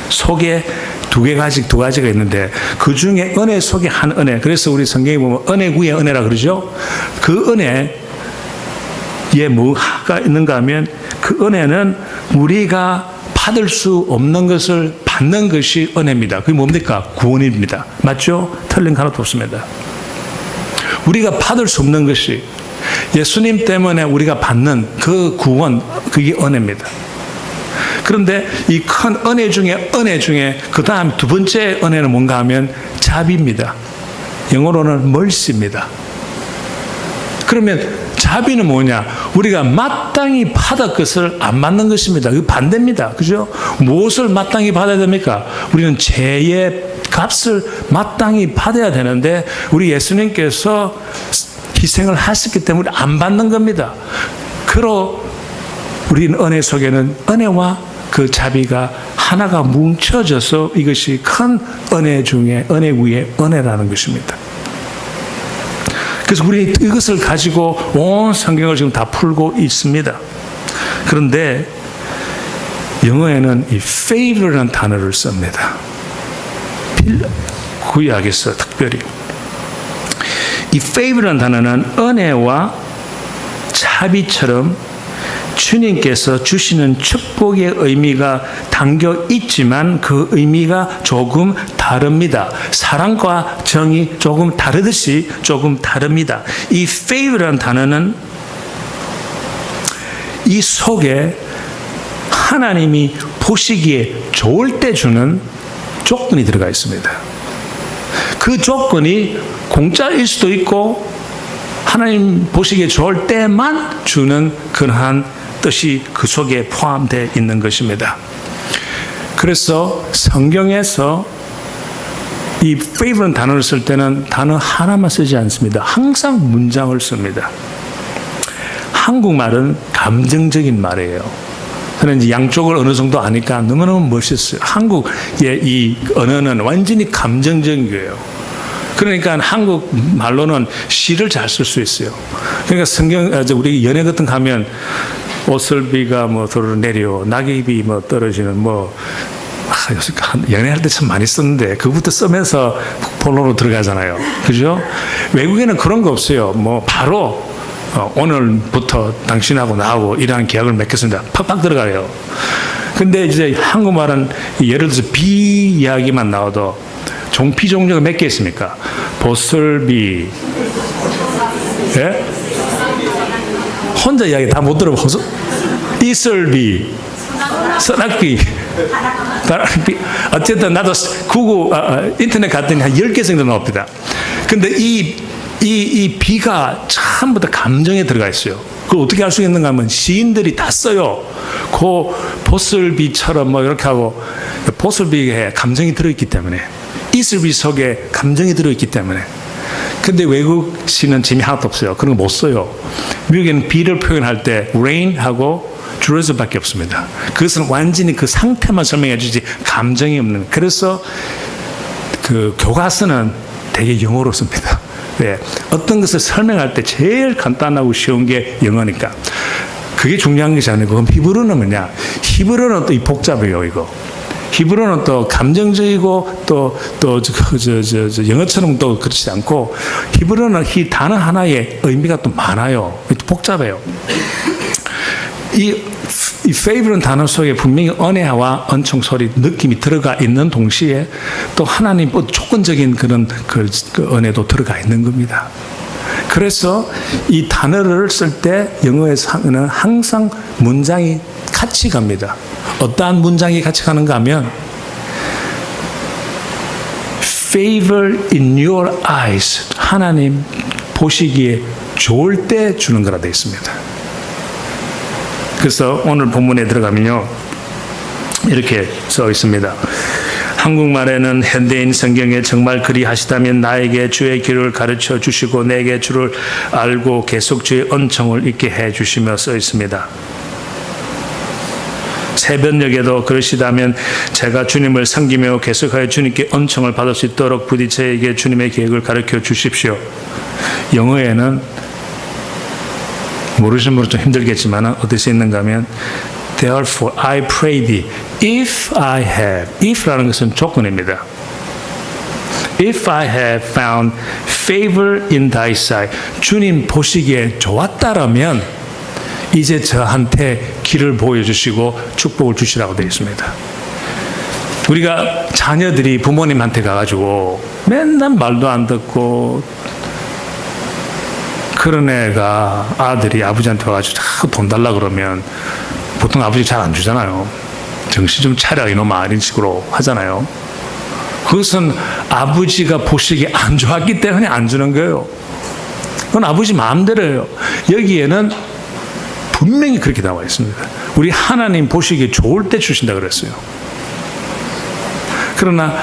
속에 두 가지가 있는데, 그 중에 은혜 속에 한 은혜, 그래서 우리 성경에 보면 은혜 위에 은혜라 그러죠. 그 은혜에 뭐가 있는가 하면, 그 은혜는 우리가 받을 수 없는 것을 받는 것이 은혜입니다. 그게 뭡니까? 구원입니다. 맞죠? 틀린 거 하나도 없습니다. 우리가 받을 수 없는 것이 예수님 때문에 우리가 받는 그 구원, 그게 은혜입니다. 그런데 이 큰 은혜 중에 그 다음 두 번째 은혜는 뭔가 하면 자비입니다. 영어로는 mercy입니다. 그러면 자비는 뭐냐? 우리가 마땅히 받을 것을 안 받는 것입니다. 그 반대입니다. 그죠? 무엇을 마땅히 받아야 됩니까? 우리는 죄의 값을 마땅히 받아야 되는데, 우리 예수님께서 희생을 하셨기 때문에 안 받는 겁니다. 그러 우리는 은혜 속에는 은혜와 그 자비가 하나가 뭉쳐져서 이것이 큰 은혜 중에 은혜 위에 은혜라는 것입니다. 그래서 우리 이것을 가지고 온 성경을 지금 다 풀고 있습니다. 그런데 영어에는 이 favor라는 단어를 씁니다. 구약에서 특별히 이 favor라는 단어는 은혜와 자비처럼 주님께서 주시는 축복의 의미가 담겨 있지만 그 의미가 조금 다릅니다. 사랑과 정이 조금 다르듯이 조금 다릅니다. 이 favor라는 단어는 이 속에 하나님이 보시기에 좋을 때 주는 조건이 들어가 있습니다. 그 조건이 공짜일 수도 있고 하나님 보시기에 좋을 때만 주는 그러한 뜻이 그 속에 포함되어 있는 것입니다. 그래서 성경에서 이 favor라는 단어를 쓸 때는 단어 하나만 쓰지 않습니다. 항상 문장을 씁니다. 한국말은 감정적인 말이에요. 그런데 이제 양쪽을 어느 정도 아니까 너무너무 멋있어요. 한국의 이 언어는 완전히 감정적인 거예요. 그러니까 한국 말로는 시를 잘 쓸 수 있어요. 그러니까 우리 연애 같은 거 하면 오슬비가 뭐 도로 내려 낙엽이 뭐 떨어지는 연애할 때 참 많이 썼는데 그부터 쓰면서 본론으로 들어가잖아요. 그죠? 외국에는 그런 거 없어요. 뭐 바로 오늘부터 당신하고 나하고 이러한 계약을 맺겠습니다. 팍팍 들어가요. 근데 이제 한국말은 예를 들어서 비 이야기만 나와도 종피 종류가 몇 개 있습니까? 보슬비, 예? 혼자 이야기 다 못 들어보소? 이슬비, 선악비, 다락비. 어쨌든 나도 인터넷 갔더니 한 10개 정도 나옵니다. 근데 이 비가 전부 다 감정에 들어가 있어요. 그걸 어떻게 알 수 있는가 하면 시인들이 다 써요. 그 보슬비처럼 뭐 이렇게 하고, 보슬비에 감정이 들어있기 때문에, 이슬비 속에 감정이 들어있기 때문에. 근데 외국 시는 재미 하나도 없어요. 그런 거 못 써요. 미국에는 비를 표현할 때 rain하고 drizzle밖에 없습니다. 그것은 완전히 그 상태만 설명해 주지 감정이 없는. 그래서 그 교과서는 되게 영어로 씁니다. 왜? 어떤 것을 설명할 때 제일 간단하고 쉬운 게 영어니까. 그게 중요한 것이 아니고, 그럼 히브리어는 뭐냐? 히브리어는 또 복잡해요, 이거. 히브리어는 또 감정적이고 또 영어처럼 또 그렇지 않고 히브리어는 이 단어 하나에 의미가 또 많아요. 복잡해요. 이 favor는 단어 속에 분명히 은혜와 은총 소리 느낌이 들어가 있는 동시에 또 하나님 조건적인 그런 그 은혜도 들어가 있는 겁니다. 그래서 이 단어를 쓸 때 영어에서는 항상 문장이 같이 갑니다. 어떠한 문장이 같이 가는가 하면 favor in your eyes, 하나님 보시기에 좋을 때 주는 거라 되어 있습니다. 그래서 오늘 본문에 들어가면요 이렇게 써 있습니다. 한국말에는 현대인 성경에 정말 그리하시다면 나에게 주의 길을 가르쳐 주시고 내게 주를 알고 계속 주의 은총을 잊게 해 주시며 써 있습니다. 새벽녘에도 그러시다면 제가 주님을 섬기며 계속하여 주님께 은총을 받을 수 있도록 부디 저에게 주님의 계획을 가르쳐 주십시오. 영어에는 모르시는 분은 좀 힘들겠지만 어떻게 써 있는가 하면 Therefore I pray thee if I have, if라는 것은 조건입니다. If I have found favor in thy sight, 주님 보시기에 좋았다라면 이제 저한테 길을 보여주시고 축복을 주시라고 되어 있습니다. 우리가 자녀들이 부모님한테 가가지고 맨날 말도 안 듣고 그런 애가 아들이 아버지한테 와가지고 자꾸 돈 달라 그러면 보통 아버지 잘 안 주잖아요. 정신 좀 차려 이놈아 이런 식으로 하잖아요. 그것은 아버지가 보시기에 안 좋았기 때문에 안 주는 거예요. 그건 아버지 마음대로예요. 여기에는 분명히 그렇게 나와 있습니다. 우리 하나님 보시기에 좋을 때 주신다 그랬어요. 그러나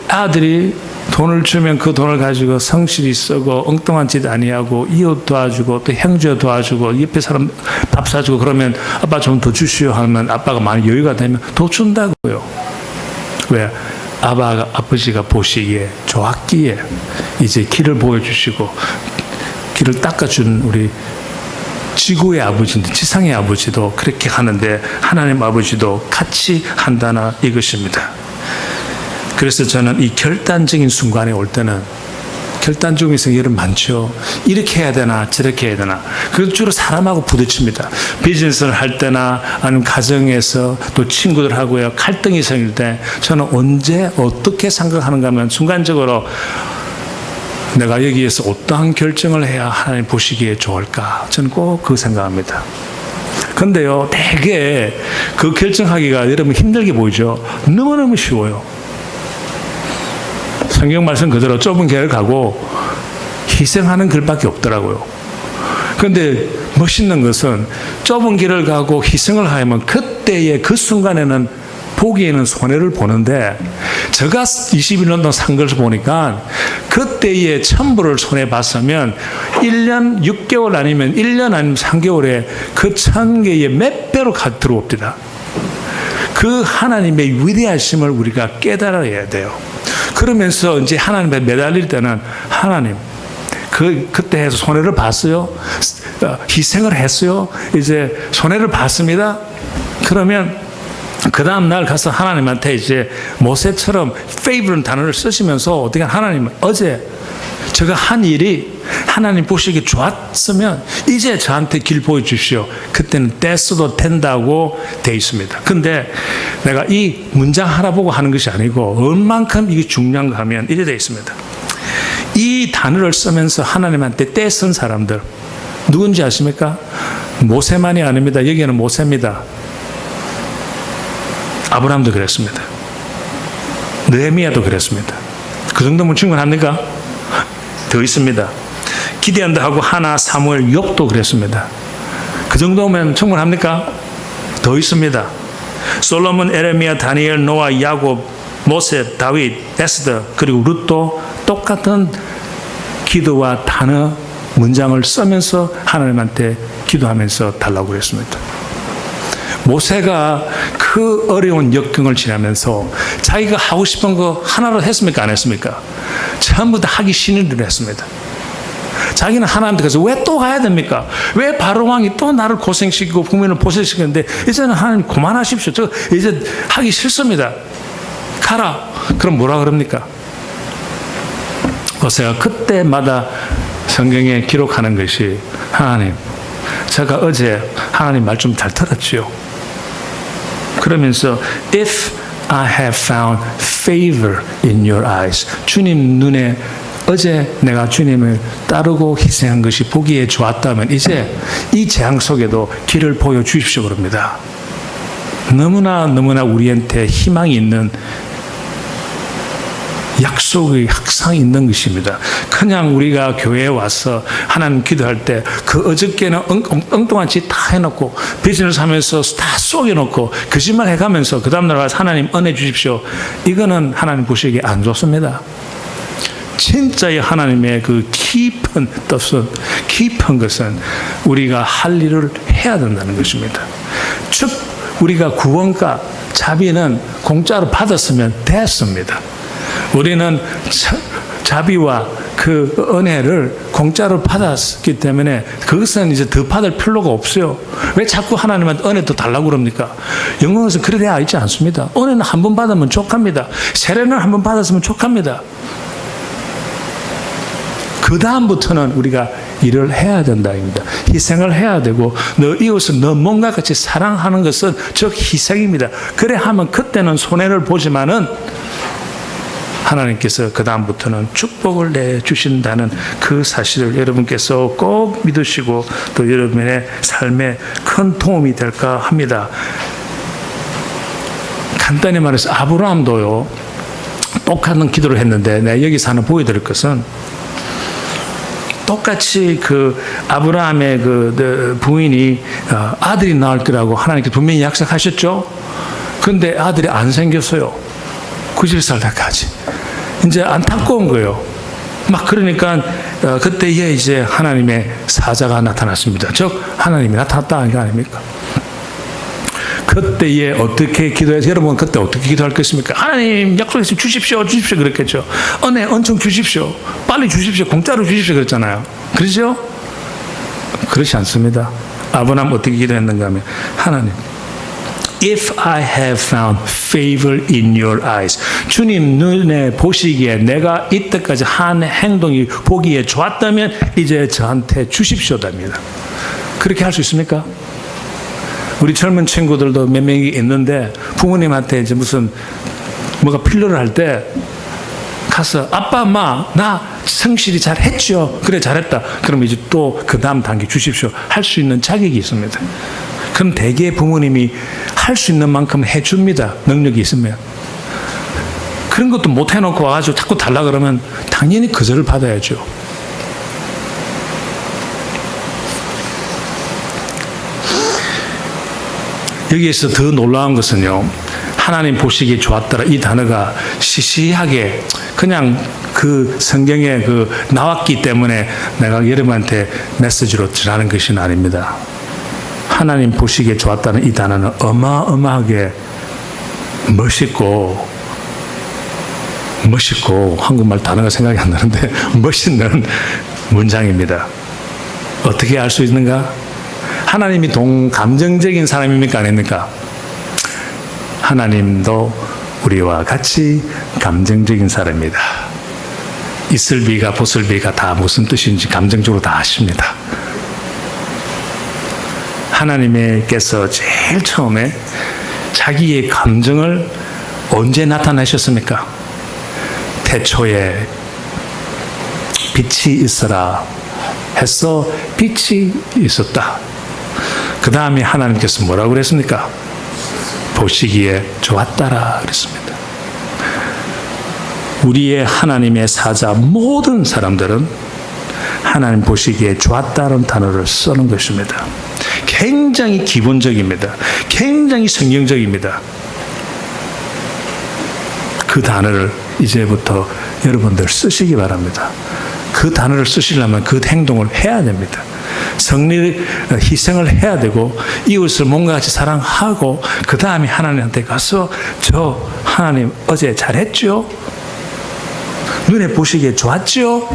아들이 돈을 주면 그 돈을 가지고 성실히 쓰고 엉뚱한 짓 아니하고 이웃 도와주고 또 형제 도와주고 옆에 사람 밥 사주고 그러면 아빠 좀 더 주시오 하면 아빠가 많이 여유가 되면 더 준다고요. 왜? 아버지가 보시기에 좋았기에 이제 길을 보여주시고 길을 닦아준 우리 지구의 아버지인데 지상의 아버지도 그렇게 하는데 하나님 아버지도 같이 한다나 이것입니다. 그래서 저는 이 결단적인 순간에 올 때는 결단적인 생각이 많죠. 이렇게 해야 되나 저렇게 해야 되나. 그래서 주로 사람하고 부딪힙니다. 비즈니스를 할 때나 아니면 가정에서 또 친구들하고요 갈등이 생길 때 저는 언제 어떻게 생각하는가 하면 순간적으로 내가 여기에서 어떠한 결정을 해야 하나님 보시기에 좋을까. 저는 꼭 그 생각합니다. 그런데요 되게 그 결정하기가 여러분 힘들게 보이죠. 너무너무 쉬워요. 성경 말씀 그대로 좁은 길을 가고 희생하는 길밖에 없더라고요. 그런데 멋있는 것은 좁은 길을 가고 희생을 하면 그때의 그 순간에는 보기에는 손해를 보는데 제가 21년 동안 산 것을 보니까 그때의 천불을 손해봤으면 1년 6개월 아니면 1년 아니면 3개월에 그 1000개의 몇 배로 들어옵니다. 그 하나님의 위대하심을 우리가 깨달아야 돼요. 그러면서 이제 하나님에 매달릴 때는 하나님 그때 해서 손해를 봤어요. 희생을 했어요. 이제 손해를 봤습니다. 그러면 그 다음 날 가서 하나님한테 이제 모세처럼 favor는 단어를 쓰시면서 어떻게 하나님 어제 제가 한 일이 하나님 보시기 좋았으면 이제 저한테 길 보여주십시오. 그때는 떼써도 된다고 돼 있습니다. 근데 내가 이 문장 하나 보고 하는 것이 아니고 얼만큼 이게 중요한가 하면 이래 돼 있습니다. 이 단어를 쓰면서 하나님한테 떼쓴 사람들 누군지 아십니까? 모세만이 아닙니다. 여기는 모세입니다. 아브라함도 그랬습니다. 느헤미야도 그랬습니다. 그 정도면 충분합니까? 더 있습니다. 기드온도 하고 하나, 사무엘, 욥도 그랬습니다. 그 정도면 충분합니까? 더 있습니다. 솔로몬, 에레미야, 다니엘, 노아, 야곱, 모세, 다윗, 에스더 그리고 룻도 똑같은 기도와 단어 문장을 쓰면서 하나님한테 기도하면서 달라고 그랬습니다. 모세가 그 어려운 역경을 지나면서 자기가 하고 싶은 거 하나로 했습니까? 안 했습니까? 전부 다 하기 싫은 일을 했습니다. 자기는 하나님한테 가서 왜 또 가야 됩니까? 왜 바로왕이 또 나를 고생시키고 국민을 보살시키는데 이제는 하나님 그만하십시오. 저 이제 하기 싫습니다. 가라. 그럼 뭐라 그럽니까? 보세요. 그때마다 성경에 기록하는 것이 하나님, 제가 어제 하나님 말 좀 잘 들었지요. 그러면서 If I have found favor in your eyes, 주님 눈에 어제 내가 주님을 따르고 희생한 것이 보기에 좋았다면 이제 이 재앙 속에도 길을 보여주십시오 그럽니다. 너무나 우리한테 희망이 있는 약속의 확상이 있는 것입니다. 그냥 우리가 교회에 와서 하나님 기도할 때 그 어저께는 엉뚱한 짓 다 해놓고 비즈니스 하면서 다 쏘여놓고 거짓말 해가면서 그 다음날 와서 하나님 은혜 주십시오. 이거는 하나님 보시기에 안 좋습니다. 진짜의 하나님의 그 깊은 뜻은, 깊은 것은 우리가 할 일을 해야 된다는 것입니다. 즉 우리가 구원과 자비는 공짜로 받았으면 됐습니다. 우리는 자비와 그 은혜를 공짜로 받았기 때문에 그것은 이제 더 받을 필요가 없어요. 왜 자꾸 하나님한테 은혜 더 달라고 그럽니까? 영어에서 그래 되어 있지 않습니다. 은혜는 한 번 받으면 족합니다. 세례는 한 번 받았으면 족합니다. 그 다음부터는 우리가 일을 해야 된다입니다. 희생을 해야 되고 너 이웃을 너 몸과 같이 사랑하는 것은 즉 희생입니다. 그래 하면 그때는 손해를 보지만은 하나님께서 그 다음부터는 축복을 내주신다는 그 사실을 여러분께서 꼭 믿으시고 또 여러분의 삶에 큰 도움이 될까 합니다. 간단히 말해서 아브라함도요 똑같은 기도를 했는데 내가 여기서 하나 보여드릴 것은 똑같이 그 아브라함의 그 부인이 아들이 나올 거라고 하나님께 분명히 약속하셨죠. 그런데 아들이 안 생겼어요. 90살 때까지. 이제 안타까운 거예요. 막 그러니까 그때에 이제 하나님의 사자가 나타났습니다. 즉 하나님이 나타났다는 게 아닙니까? 그때에 어떻게 기도해서 여러분 그때 어떻게 기도할 것입니까? 하나님 약속해서 주십시오 그랬겠죠. 은혜 엄청 주십시오. 빨리 주십시오. 공짜로 주십시오 그랬잖아요. 그렇죠? 그렇지 않습니다. 아브라함 어떻게 기도했는가 하면 하나님 If I have found favor in your eyes. 주님 눈에 보시기에 내가 이때까지 한 행동이 보기에 좋았다면 이제 저한테 주십시오답니다. 그렇게 할 수 있습니까? 우리 젊은 친구들도 몇 명이 있는데 부모님한테 이제 무슨 뭐가 필요를 할 때 가서 아빠 엄마 나 성실히 잘했죠. 그래 잘했다. 그럼 이제 또 그 다음 단계 주십시오. 할 수 있는 자격이 있습니다. 그럼 대개 부모님이 할 수 있는 만큼 해줍니다. 능력이 있으면. 그런 것도 못 해놓고 와가지고 자꾸 달라 그러면 당연히 거절을 받아야죠. 여기에서 더 놀라운 것은요. 하나님 보시기에 좋았더라. 이 단어가 시시하게 그냥 그 성경에 그 나왔기 때문에 내가 여러분한테 메시지로 전하는 것이 아닙니다. 하나님 보시기에 좋았다는 이 단어는 어마어마하게 멋있고 한국말 단어가 생각이 안 나는데 멋있는 문장입니다. 어떻게 알 수 있는가? 하나님이 감정적인 사람입니까? 아닙니까? 하나님도 우리와 같이 감정적인 사람입니다. 이슬비가 보슬비가 다 무슨 뜻인지 감정적으로 다 아십니다. 하나님께서 제일 처음에 자기의 감정을 언제 나타내셨습니까? 태초에 빛이 있어라 해서 빛이 있었다. 그 다음에 하나님께서 뭐라고 그랬습니까? 보시기에 좋았다라 그랬습니다. 우리의 하나님의 사자 모든 사람들은 하나님 보시기에 좋았다는 단어를 쓰는 것입니다. 굉장히 기본적입니다. 굉장히 성경적입니다. 그 단어를 이제부터 여러분들 쓰시기 바랍니다. 그 단어를 쓰시려면 그 행동을 해야 됩니다. 희생을 해야 되고 이웃을 몸과 같이 사랑하고 그 다음에 하나님한테 가서 저 하나님 어제 잘했죠? 눈에 보시기에 좋았죠?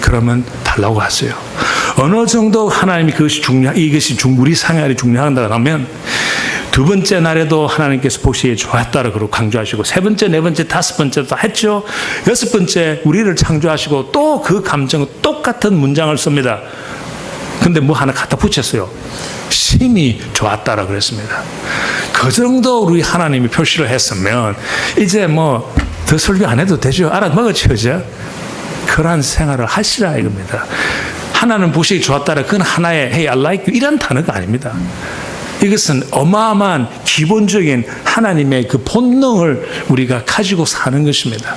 그러면 달라고 하세요. 어느 정도 하나님이 이것이 우리 생활이 중요하다 하면 두 번째 날에도 하나님께서 보시기에 좋았다고 그러고 강조하시고, 세 번째, 네 번째, 다섯 번째도 했죠. 여섯 번째 우리를 창조하시고 또 그 감정은 똑같은 문장을 씁니다. 근데 뭐 하나 갖다 붙였어요. 심히 좋았다라 그랬습니다. 그 정도 우리 하나님이 표시를 했으면 이제 뭐 더 설교 안 해도 되죠. 알아먹어치죠. 그러한 생활을 하시라 이겁니다. 하나는 보시기 좋았다라 그건 하나의 hey I like you 이런 단어가 아닙니다. 이것은 어마어마한 기본적인 하나님의 그 본능을 우리가 가지고 사는 것입니다.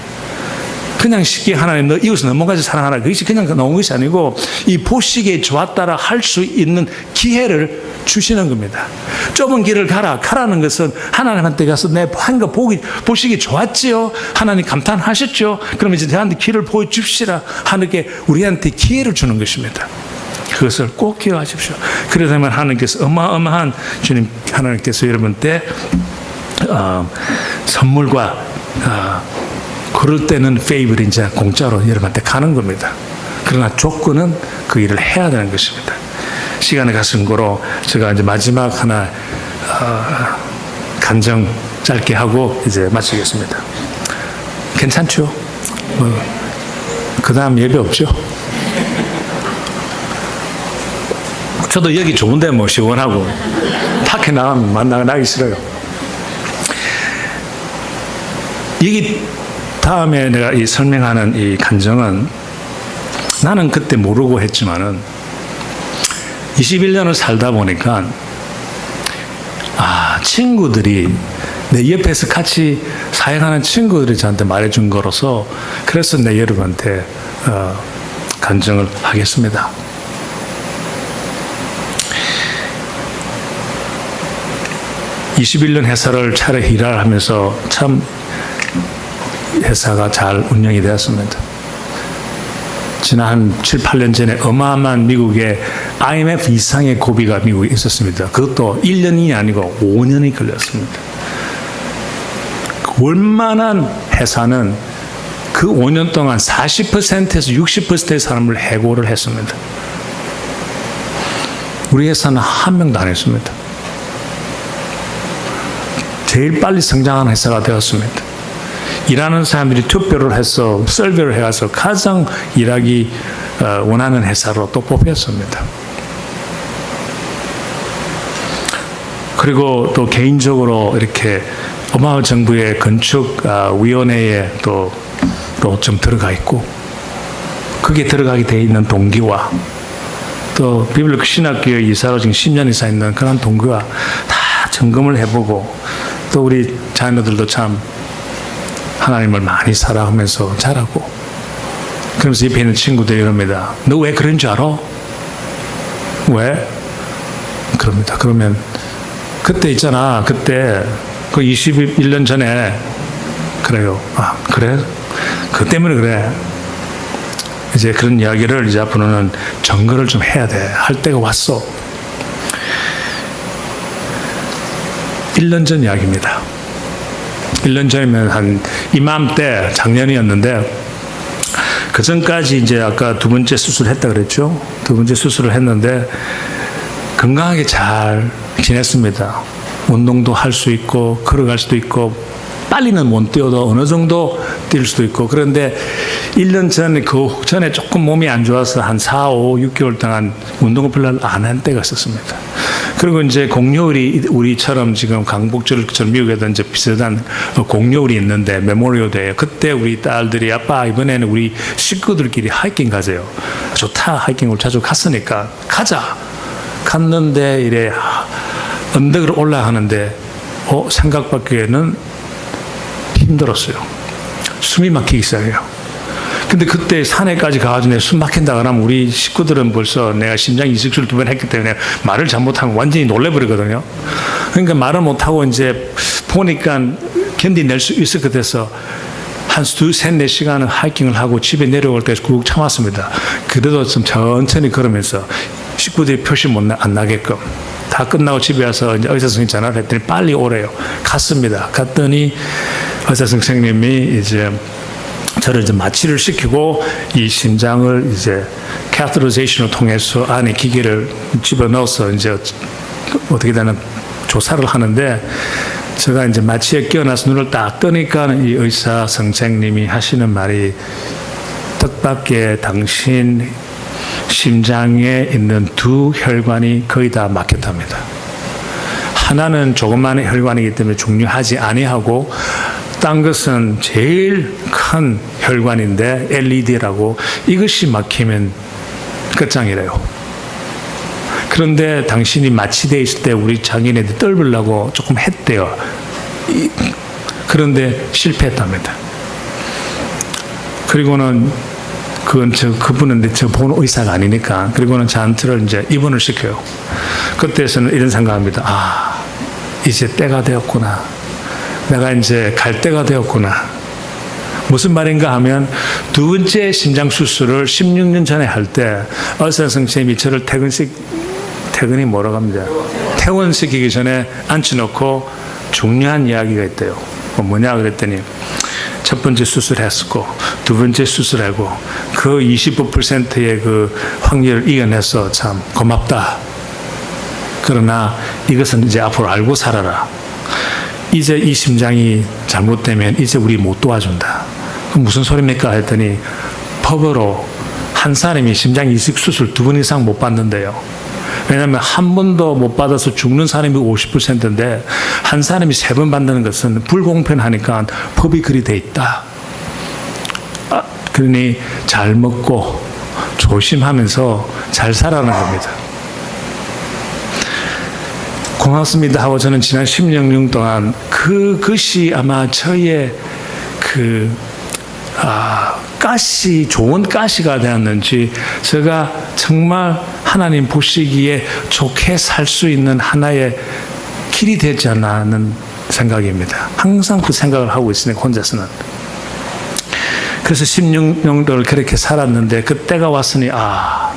그냥 쉽게 하나님 너 이웃을 넘어가지 사랑하라 그것이 그냥 나온 것이 아니고 이 보시기에 좋았다라 할 수 있는 기회를 주시는 겁니다. 좁은 길을 가라는 것은 하나님한테 가서 내 한 거 보시기 좋았지요. 하나님 감탄하셨죠. 그러면 이제 저한테 길을 보여줍시라 하는 게 우리한테 기회를 주는 것입니다. 그것을 꼭 기억하십시오. 그러다면 하나님께서 어마어마한 주님 하나님께서 여러분께 선물과 그럴 때는 페이블이 이제 공짜로 여러분한테 가는 겁니다. 그러나 조건은 그 일을 해야 되는 것입니다. 시간을 가신 거로 제가 이제 마지막 하나 간증 짧게 하고 이제 마치겠습니다. 괜찮죠? 그 다음 예배 없죠? 저도 여기 좋은데 뭐 시원하고 밖에 나가면 나기 싫어요. 여기 다음에 내가 이 설명하는 이 간증은 나는 그때 모르고 했지만은 21년을 살다 보니까 친구들이 내 옆에서 같이 사역하는 친구들이 저한테 말해준 거로서 그래서 내 여러분한테 간증을 하겠습니다. (21년) 회사를 차례 일을 하면서 참 회사가 잘 운영이 되었습니다. 지난 한 7, 8년 전에 어마어마한 미국의 IMF 이상의 고비가 미국에 있었습니다. 그것도 1년이 아니고 5년이 걸렸습니다. 월만한 회사는 그 5년 동안 40%에서 60%의 사람을 해고를 했습니다. 우리 회사는 한 명도 안 했습니다. 제일 빨리 성장하는 회사가 되었습니다. 일하는 사람들이 투표를 해서 서베이를 해가서 가장 일하기 원하는 회사로 또 뽑혔습니다. 그리고 또 개인적으로 이렇게 어마어마한 정부의 건축위원회에 또 좀 들어가 있고 거기에 들어가게 돼 있는 동기와 또 비블리컬 신학교의 이사로 지금 10년 이상 있는 그런 동기와 다 점검을 해보고 또 우리 자녀들도 참 하나님을 많이 사랑하면서 자라고 그러면서 옆에 있는 친구들이 이럽니다. 너 왜 그런 줄 알아? 왜? 그럽니다. 그러면 그때 있잖아. 그때 그 21년 전에 그래요. 그래? 그 때문에 그래. 이제 그런 이야기를 이제 앞으로는 점검을 좀 해야 돼. 할 때가 왔어. 1년 전 이야기입니다. 1년 전이면 한 이맘때 작년이었는데 그 전까지 이제 아까 두 번째 수술을 했다 그랬죠. 두 번째 수술을 했는데 건강하게 잘 지냈습니다. 운동도 할 수 있고 걸어갈 수도 있고 빨리는 못 뛰어도 어느 정도 뛸 수도 있고 그런데 1년 전에 그 전에 조금 몸이 안 좋아서 한 4, 5, 6개월 동안 운동을 별로 안 한 때가 있었습니다. 그리고 이제 공휴일이 우리처럼 지금 강복절처럼 미국에도 이제 비슷한 공휴일이 있는데 메모리얼 데이 그때 우리 딸들이 아빠 이번에는 우리 식구들끼리 하이킹 가세요. 좋다 하이킹을 자주 갔으니까 가자. 갔는데 이래 언덕을 올라가는데 생각밖에는 힘들었어요. 숨이 막히기 시작해요. 근데 그때 산에까지 가가지고 내가 숨 막힌다 그러면 우리 식구들은 벌써 내가 심장 이식술 2번 했기 때문에 말을 잘못하면 완전히 놀래버리거든요. 그러니까 말을 못하고 이제 보니까 견디낼 수 있을 것 같아서 한 2, 3, 4시간을 하이킹을 하고 집에 내려올 때 꾹 참았습니다. 그래도 좀 천천히 걸으면서 식구들이 표시 안 나게끔 다 끝나고 집에 와서 이제 의사 선생님 전화를 했더니 빨리 오래요. 갔습니다. 갔더니 의사 선생님이 이제 저를 이제 마취를 시키고 이 심장을 이제 캐스터라이제이션을 통해서 안에 기계를 집어넣어서 이제 어떻게 되는 조사를 하는데 제가 이제 마취에 끼어나서 눈을 딱 뜨니까 이 의사 선생님이 하시는 말이 뜻밖의 당신 심장에 있는 두 혈관이 거의 다 막혔답니다. 하나는 조그마한 혈관이기 때문에 중요하지 아니하고 딴 것은 제일 큰 혈관인데 LED라고 이것이 막히면 끝장이래요. 그런데 당신이 마취되어 있을 때 우리 장인애들 떨으려고 조금 했대요. 그런데 실패했답니다. 그리고는 그분은 저 보는 의사가 아니니까 그리고는 저한테를 이제 입원을 시켜요. 그때서는 이런 생각합니다. 아, 이제 때가 되었구나. 내가 이제 갈 때가 되었구나. 무슨 말인가 하면 두 번째 심장 수술을 16년 전에 할 때 의사 선생님이 저를 퇴근이 뭐라고 합니다. 퇴원시키기 전에 앉혀놓고 중요한 이야기가 있대요. 뭐냐 그랬더니 첫 번째 수술했고 두 번째 수술하고 그 25%의 그 확률을 이겨내서 참 고맙다. 그러나 이것은 이제 앞으로 알고 살아라. 이제 이 심장이 잘못되면 이제 우리 못 도와준다. 그럼 무슨 소리입니까? 했더니 법으로 한 사람이 심장 이식 수술 2번 이상 못 받는데요. 왜냐하면 한 번도 못 받아서 죽는 사람이 50%인데 한 사람이 3번 받는 것은 불공평하니까 법이 그리 돼 있다. 그러니 잘 먹고 조심하면서 잘 살아가는 겁니다. 고맙습니다 하고 저는 지난 16년 동안 그것이 아마 저의 좋은 가시가 되었는지 제가 정말 하나님 보시기에 좋게 살 수 있는 하나의 길이 되지 않나 하는 생각입니다. 항상 그 생각을 하고 있으니까 혼자서는. 그래서 16년을 그렇게 살았는데 그때가 왔으니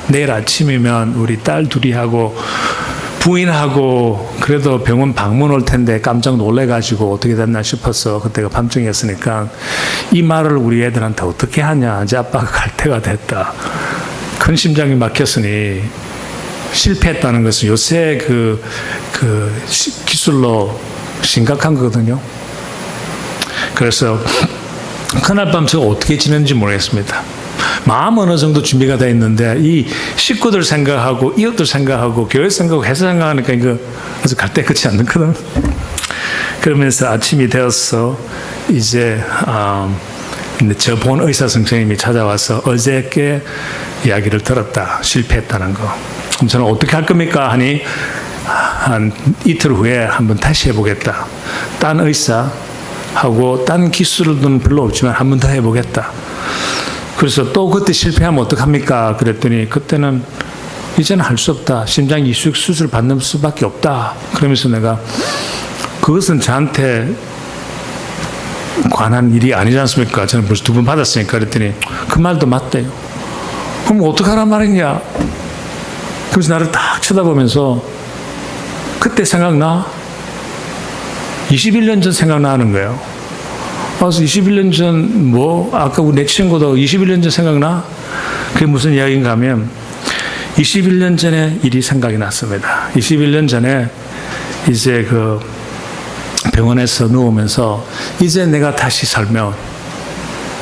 내일 아침이면 우리 딸 둘이 하고 부인하고 그래도 병원 방문 올 텐데 깜짝 놀래가지고 어떻게 됐나 싶어서 그때가 밤중이었으니까 이 말을 우리 애들한테 어떻게 하냐. 이제 아빠가 갈 때가 됐다. 큰 심장이 막혔으니 실패했다는 것은 요새 기술로 심각한 거거든요. 그래서 그날 밤 제가 어떻게 지냈는지 모르겠습니다. 마음 어느 정도 준비가 돼 있는데 이 식구들 생각하고 이웃들 생각하고 교회 생각하고 회사 생각하니까 이거 아주 갈 때 끝이 안 났거든. 그러면서 아침이 되어서 이제 저 본 의사 선생님이 찾아와서 어저께 이야기를 들었다. 실패했다는 거. 그럼 저는 어떻게 할 겁니까? 하니 한 이틀 후에 한번 다시 해보겠다. 딴 의사하고 딴 기술은 별로 없지만 한 번 더 해보겠다. 그래서 또 그때 실패하면 어떡합니까? 그랬더니 그때는 이제는 할 수 없다. 심장 이식 수술 받는 수밖에 없다. 그러면서 내가 그것은 저한테 관한 일이 아니지 않습니까? 저는 벌써 2번 받았으니까. 그랬더니 그 말도 맞대요. 그럼 어떡하란 말이냐? 그래서 나를 딱 쳐다보면서 그때 생각나? 21년 전 생각나는 거예요. 그래서 21년 전 아까 내 친구도 21년 전 생각나? 그게 무슨 이야기인가 하면 21년 전에 일이 생각이 났습니다. 21년 전에 이제 그 병원에서 누우면서 이제 내가 다시 살면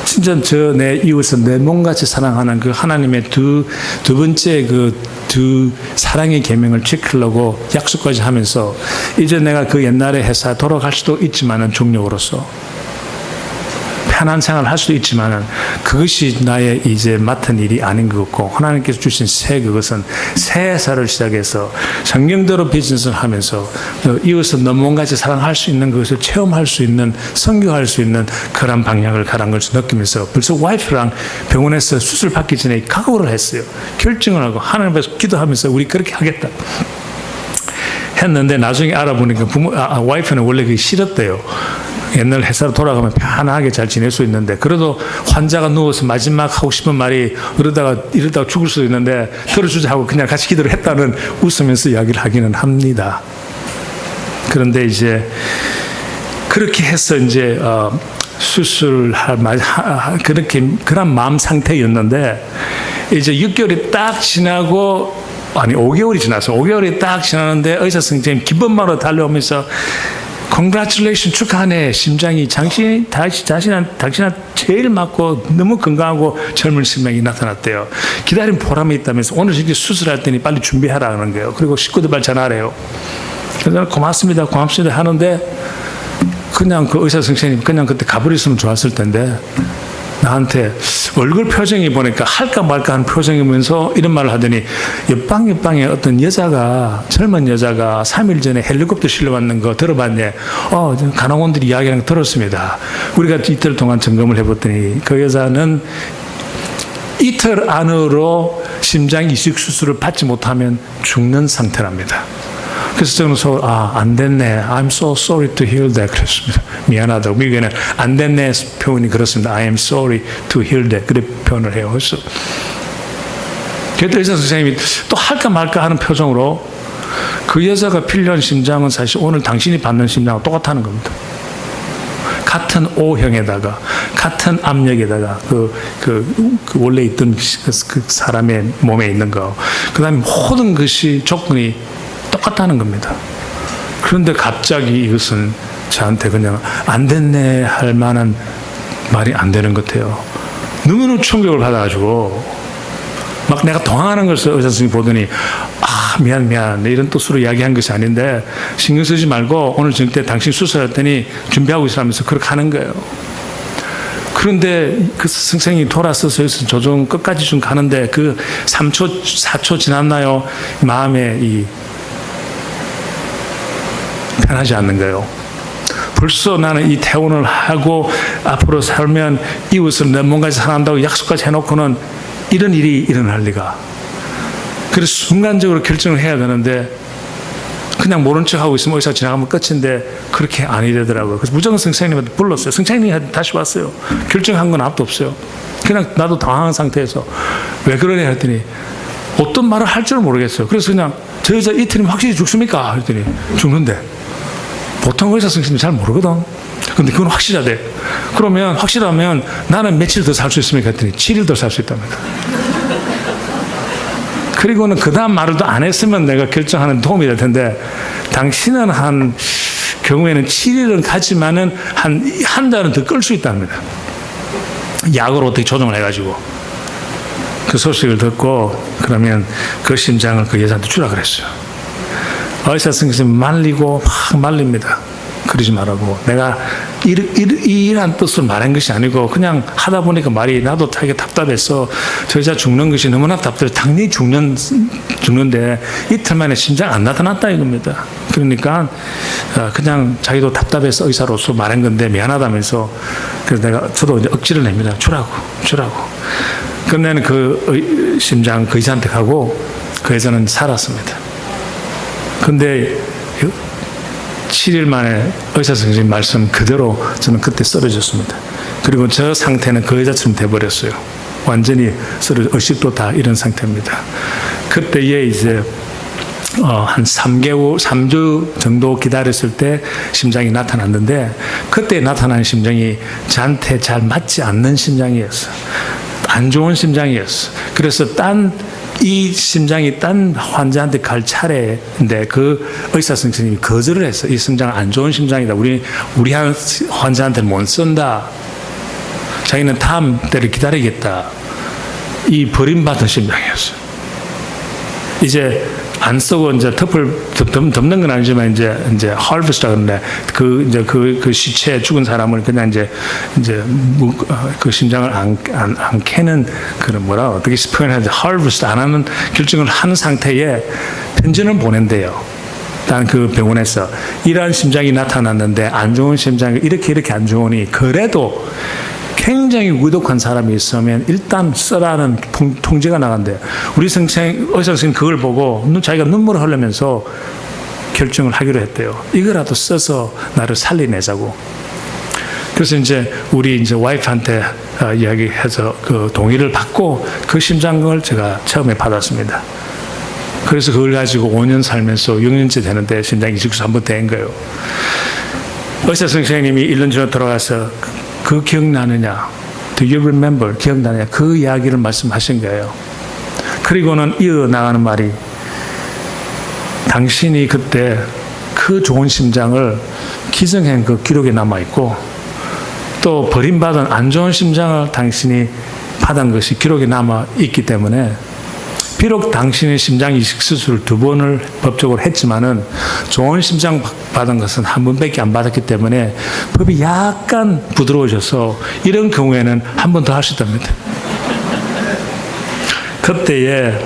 진짜 내 이웃을 내 몸같이 사랑하는 그 하나님의 두 번째 두 사랑의 계명을 지키려고 약속까지 하면서 이제 내가 그 옛날의 회사에 돌아갈 수도 있지만은 중력으로서 편한 생활을 할 수도 있지만은 그것이 나의 이제 맡은 일이 아닌 것 같고 하나님께서 주신 그것은 새 회사를 시작해서 성경대로 비즈니스를 하면서 이웃을 너 몸같이 사랑할 수 있는 것을 체험할 수 있는 선교할 수 있는 그런 방향을 가는 것을 느끼면서 벌써 와이프랑 병원에서 수술 받기 전에 각오를 했어요. 결정을 하고 하나님 앞에서 기도하면서 우리 그렇게 하겠다 했는데 나중에 알아보니까 와이프는 원래 그게 싫었대요. 옛날 회사로 돌아가면 편하게 잘 지낼 수 있는데 그래도 환자가 누워서 마지막 하고 싶은 말이 이러다가 죽을 수도 있는데 들어주자 하고 그냥 같이 기도를 했다는 웃으면서 이야기를 하기는 합니다. 그런데 이제 그렇게 해서 이제 수술할 그런 마음 상태였는데 이제 6개월이 딱 지나고 아니 5개월이 지났어요. 5개월이 딱 지났는데 의사 선생님 기쁜 마음으로 달려오면서 Congratulations, 축하하네. 심장이 당신한테 제일 맞고 너무 건강하고 젊은 심장이 나타났대요. 기다린 보람이 있다면서 오늘 저기 수술할 테니 빨리 준비하라 하는 거예요. 그리고 식구들 빨리 전화하래요. 그래서 고맙습니다 하는데 그냥 그 의사 선생님 그냥 그때 가버렸으면 좋았을 텐데 나한테 얼굴 표정이 보니까 할까 말까 하는 표정이면서 이런 말을 하더니 옆방에 어떤 여자가 젊은 여자가 3일 전에 헬리콥터 실려왔는 거 들어봤네. 간호원들이 이야기하는 거 들었습니다. 우리가 이틀 동안 점검을 해봤더니 그 여자는 이틀 안으로 심장 이식 수술을 받지 못하면 죽는 상태랍니다. 그래서 저는 안 됐네. I'm so sorry to hear that. 그랬습니다. 미안하다고. 미국에는 안 됐네 표현이 그렇습니다. I am sorry to hear that. 그렇게 표현을 해요. 그래서 의사 선생님이 또 할까 말까 하는 표정으로 그 여자가 필요한 심장은 사실 오늘 당신이 받는 심장하고 똑같다는 겁니다. 같은 O형에다가 같은 압력에다가 그 원래 있던 그 사람의 몸에 있는 거, 그 다음에 모든 것이 조건이 똑같다는 겁니다. 그런데 갑자기 이것은 저한테 그냥 안 됐네 할 만한 말이 안 되는 것 같아요. 너무너무 충격을 받아가지고 막 내가 당황하는 것을 의사 선생님이 보더니 미안 이런 뜻으로 이야기한 것이 아닌데 신경 쓰지 말고 오늘 저녁 때 당신 수술할 테니 준비하고 있으라면서 그렇게 하는 거예요. 그런데 그 선생님이 돌아서서 조정 끝까지 좀 가는데 그 3초 4초 지났나요? 마음에 편하지 않는 거예요. 벌써 나는 이 퇴원을 하고 앞으로 살면 이웃을 내 몸까지 사랑한다고 약속까지 해놓고는 이런 일이 일어날 리가. 그래서 순간적으로 결정을 해야 되는데 그냥 모른 척하고 있으면 의사가 지나가면 끝인데 그렇게 아니 되더라고요. 그래서 무조건 선생님한테 불렀어요. 선생님이 다시 왔어요. 결정한 건 앞도 없어요. 그냥 나도 당황한 상태에서 왜 그러냐 했더니 어떤 말을 할 줄 모르겠어요. 그래서 그냥 저 여자 이틀이면 확실히 죽습니까? 했더니 죽는데 보통 의사 선생님이 잘 모르거든. 근데 그건 확실하대. 그러면 확실하면 나는 며칠 더 살 수 있습니까? 했더니 7일 더 살 수 있답니다. 그리고는 그 다음 말을 또 안 했으면 내가 결정하는 도움이 될 텐데 당신은 한 경우에는 7일은 가지만은 한 달은 더 끌 수 있답니다. 약으로 어떻게 조정을 해가지고. 그 소식을 듣고 그러면 그 심장을 그 여자한테 주라 그랬어요. 의사 선생님이 말리고 막 말립니다. 그러지 말라고. 내가 이란 뜻으로 말한 것이 아니고 그냥 하다 보니까 말이 나도 되게 답답해서 저 여자 죽는 것이 너무나 답답해. 당연히 죽는데 이틀 만에 심장 안 나타났다 이겁니다. 그러니까 그냥 자기도 답답해서 의사로서 말한 건데 미안하다면서 그래서 저도 이제 억지를 냅니다. 주라고. 그러면 그 심장 그 의사한테 가고 그 여자는 살았습니다. 근데 7일 만에 의사 선생님 말씀 그대로 저는 그때 쓰러졌습니다. 그리고 저 상태는 그 여자처럼 돼버렸어요. 완전히 의식도 다 이런 상태입니다. 그때에 이제 한 3주 정도 기다렸을 때 심장이 나타났는데 그때 나타난 심장이 저한테 잘 맞지 않는 심장이었어요. 안 좋은 심장이었어요. 그래서 이 심장이 딴 환자한테 갈 차례인데 그 의사 선생님이 거절을 했어요. 이 심장은 안 좋은 심장이다. 우리 환자한테는 못 쓴다. 자기는 다음 때를 기다리겠다. 이 버림받은 심장이었어요. 이제 안 쓰고 이제 덮는 건 아니지만 이제 harvest라 그러는데 그 시체 죽은 사람을 그냥 이제 그 심장을 안 캐는 그런 어떻게 표현하지 harvest 안 하는 결정을 한 상태에 편지를 보낸대요. 일단 그 병원에서 이러한 심장이 나타났는데 안 좋은 심장이 이렇게 안 좋으니 그래도 굉장히 위독한 사람이 있으면 일단 쓰라는 통지가 나간대요. 우리 의사 선생님 그걸 보고 자기가 눈물을 흘리면서 결정을 하기로 했대요. 이거라도 써서 나를 살려내자고. 그래서 이제 우리 와이프한테 이야기해서 그 동의를 받고 그 심장을 제가 처음에 받았습니다. 그래서 그걸 가지고 5년 살면서 6년째 되는데 심장 이식수 한번 된 거예요. 의사 선생님이 1년 전에 돌아가서 그 기억나느냐? Do you remember? 기억나느냐? 그 이야기를 말씀하신 거예요. 그리고는 이어나가는 말이 당신이 그때 그 좋은 심장을 기증한 그 기록에 남아있고 또 버림받은 안 좋은 심장을 당신이 받은 것이 기록에 남아있기 때문에 비록 당신의 심장 이식 수술을 2번을 법적으로 했지만은 좋은 심장 받은 것은 1번밖에 안 받았기 때문에 법이 약간 부드러워져서 이런 경우에는 1번 더 할 수 있답니다. 그때에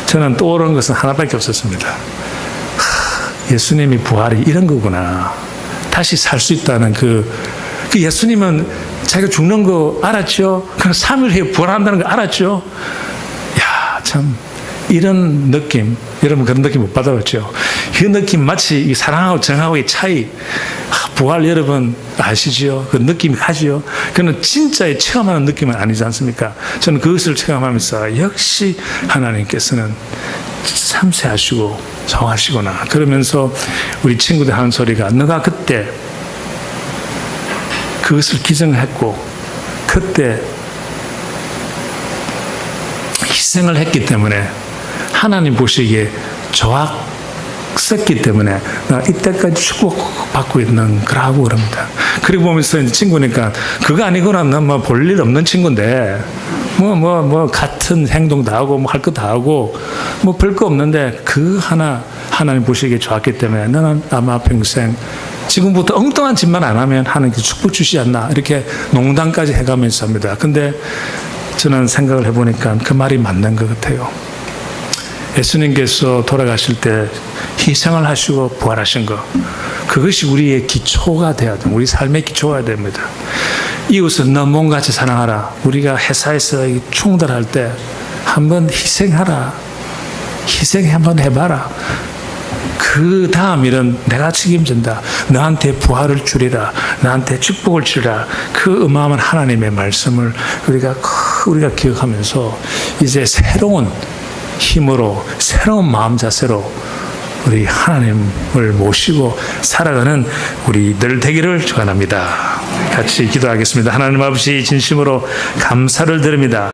저는 떠오른 것은 하나밖에 없었습니다. 예수님이 부활이 이런 거구나. 다시 살 수 있다는 그 예수님은 자기가 죽는 거 알았죠? 그럼 3일 후에 부활한다는 거 알았죠? 야, 참 이런 느낌, 여러분 그런 느낌 못 받아봤죠? 그 느낌 마치 이 사랑하고 정하고의 차이, 부활 여러분 아시죠? 그 느낌이 가죠? 그는 진짜의 체험하는 느낌은 아니지 않습니까? 저는 그것을 체험하면서 역시 하나님께서는 참새하시고 정하시구나. 그러면서 우리 친구들 하는 소리가 너가 그때 그것을 기증했고 그때 희생을 했기 때문에 하나님 보시기에 좋았었기 때문에 나 이때까지 축복받고 있는 거라고 그럽니다. 그리고 보면서 이제 친구니까 그거 아니거나 난 뭐 볼 일 없는 친구인데 같은 행동 다 하고 할 거 다 하고 뭐 별 거 없는데 그 하나 하나님 보시기에 좋았기 때문에 너는 아마 평생 지금부터 엉뚱한 짓만 안 하면 하나님께 축복 주시지 않나 이렇게 농담까지 해가면서 합니다. 근데 저는 생각을 해보니까 그 말이 맞는 것 같아요. 예수님께서 돌아가실 때 희생을 하시고 부활하신 것, 그것이 우리의 기초가 돼야 됩니다. 우리 삶의 기초가 됩니다. 이웃은 너 몸같이 사랑하라. 우리가 회사에서 충돌할 때 한번 희생하라. 희생 한번 해봐라. 그 다음 일은 내가 책임진다. 너한테 부활을 주리라. 나한테 축복을 주리라. 그 어마어마한 하나님의 말씀을 우리가 기억하면서 이제 새로운 힘으로 새로운 마음 자세로 우리 하나님을 모시고 살아가는 우리들 되기를 축원합니다. 같이 기도하겠습니다. 하나님 아버지 진심으로 감사를 드립니다.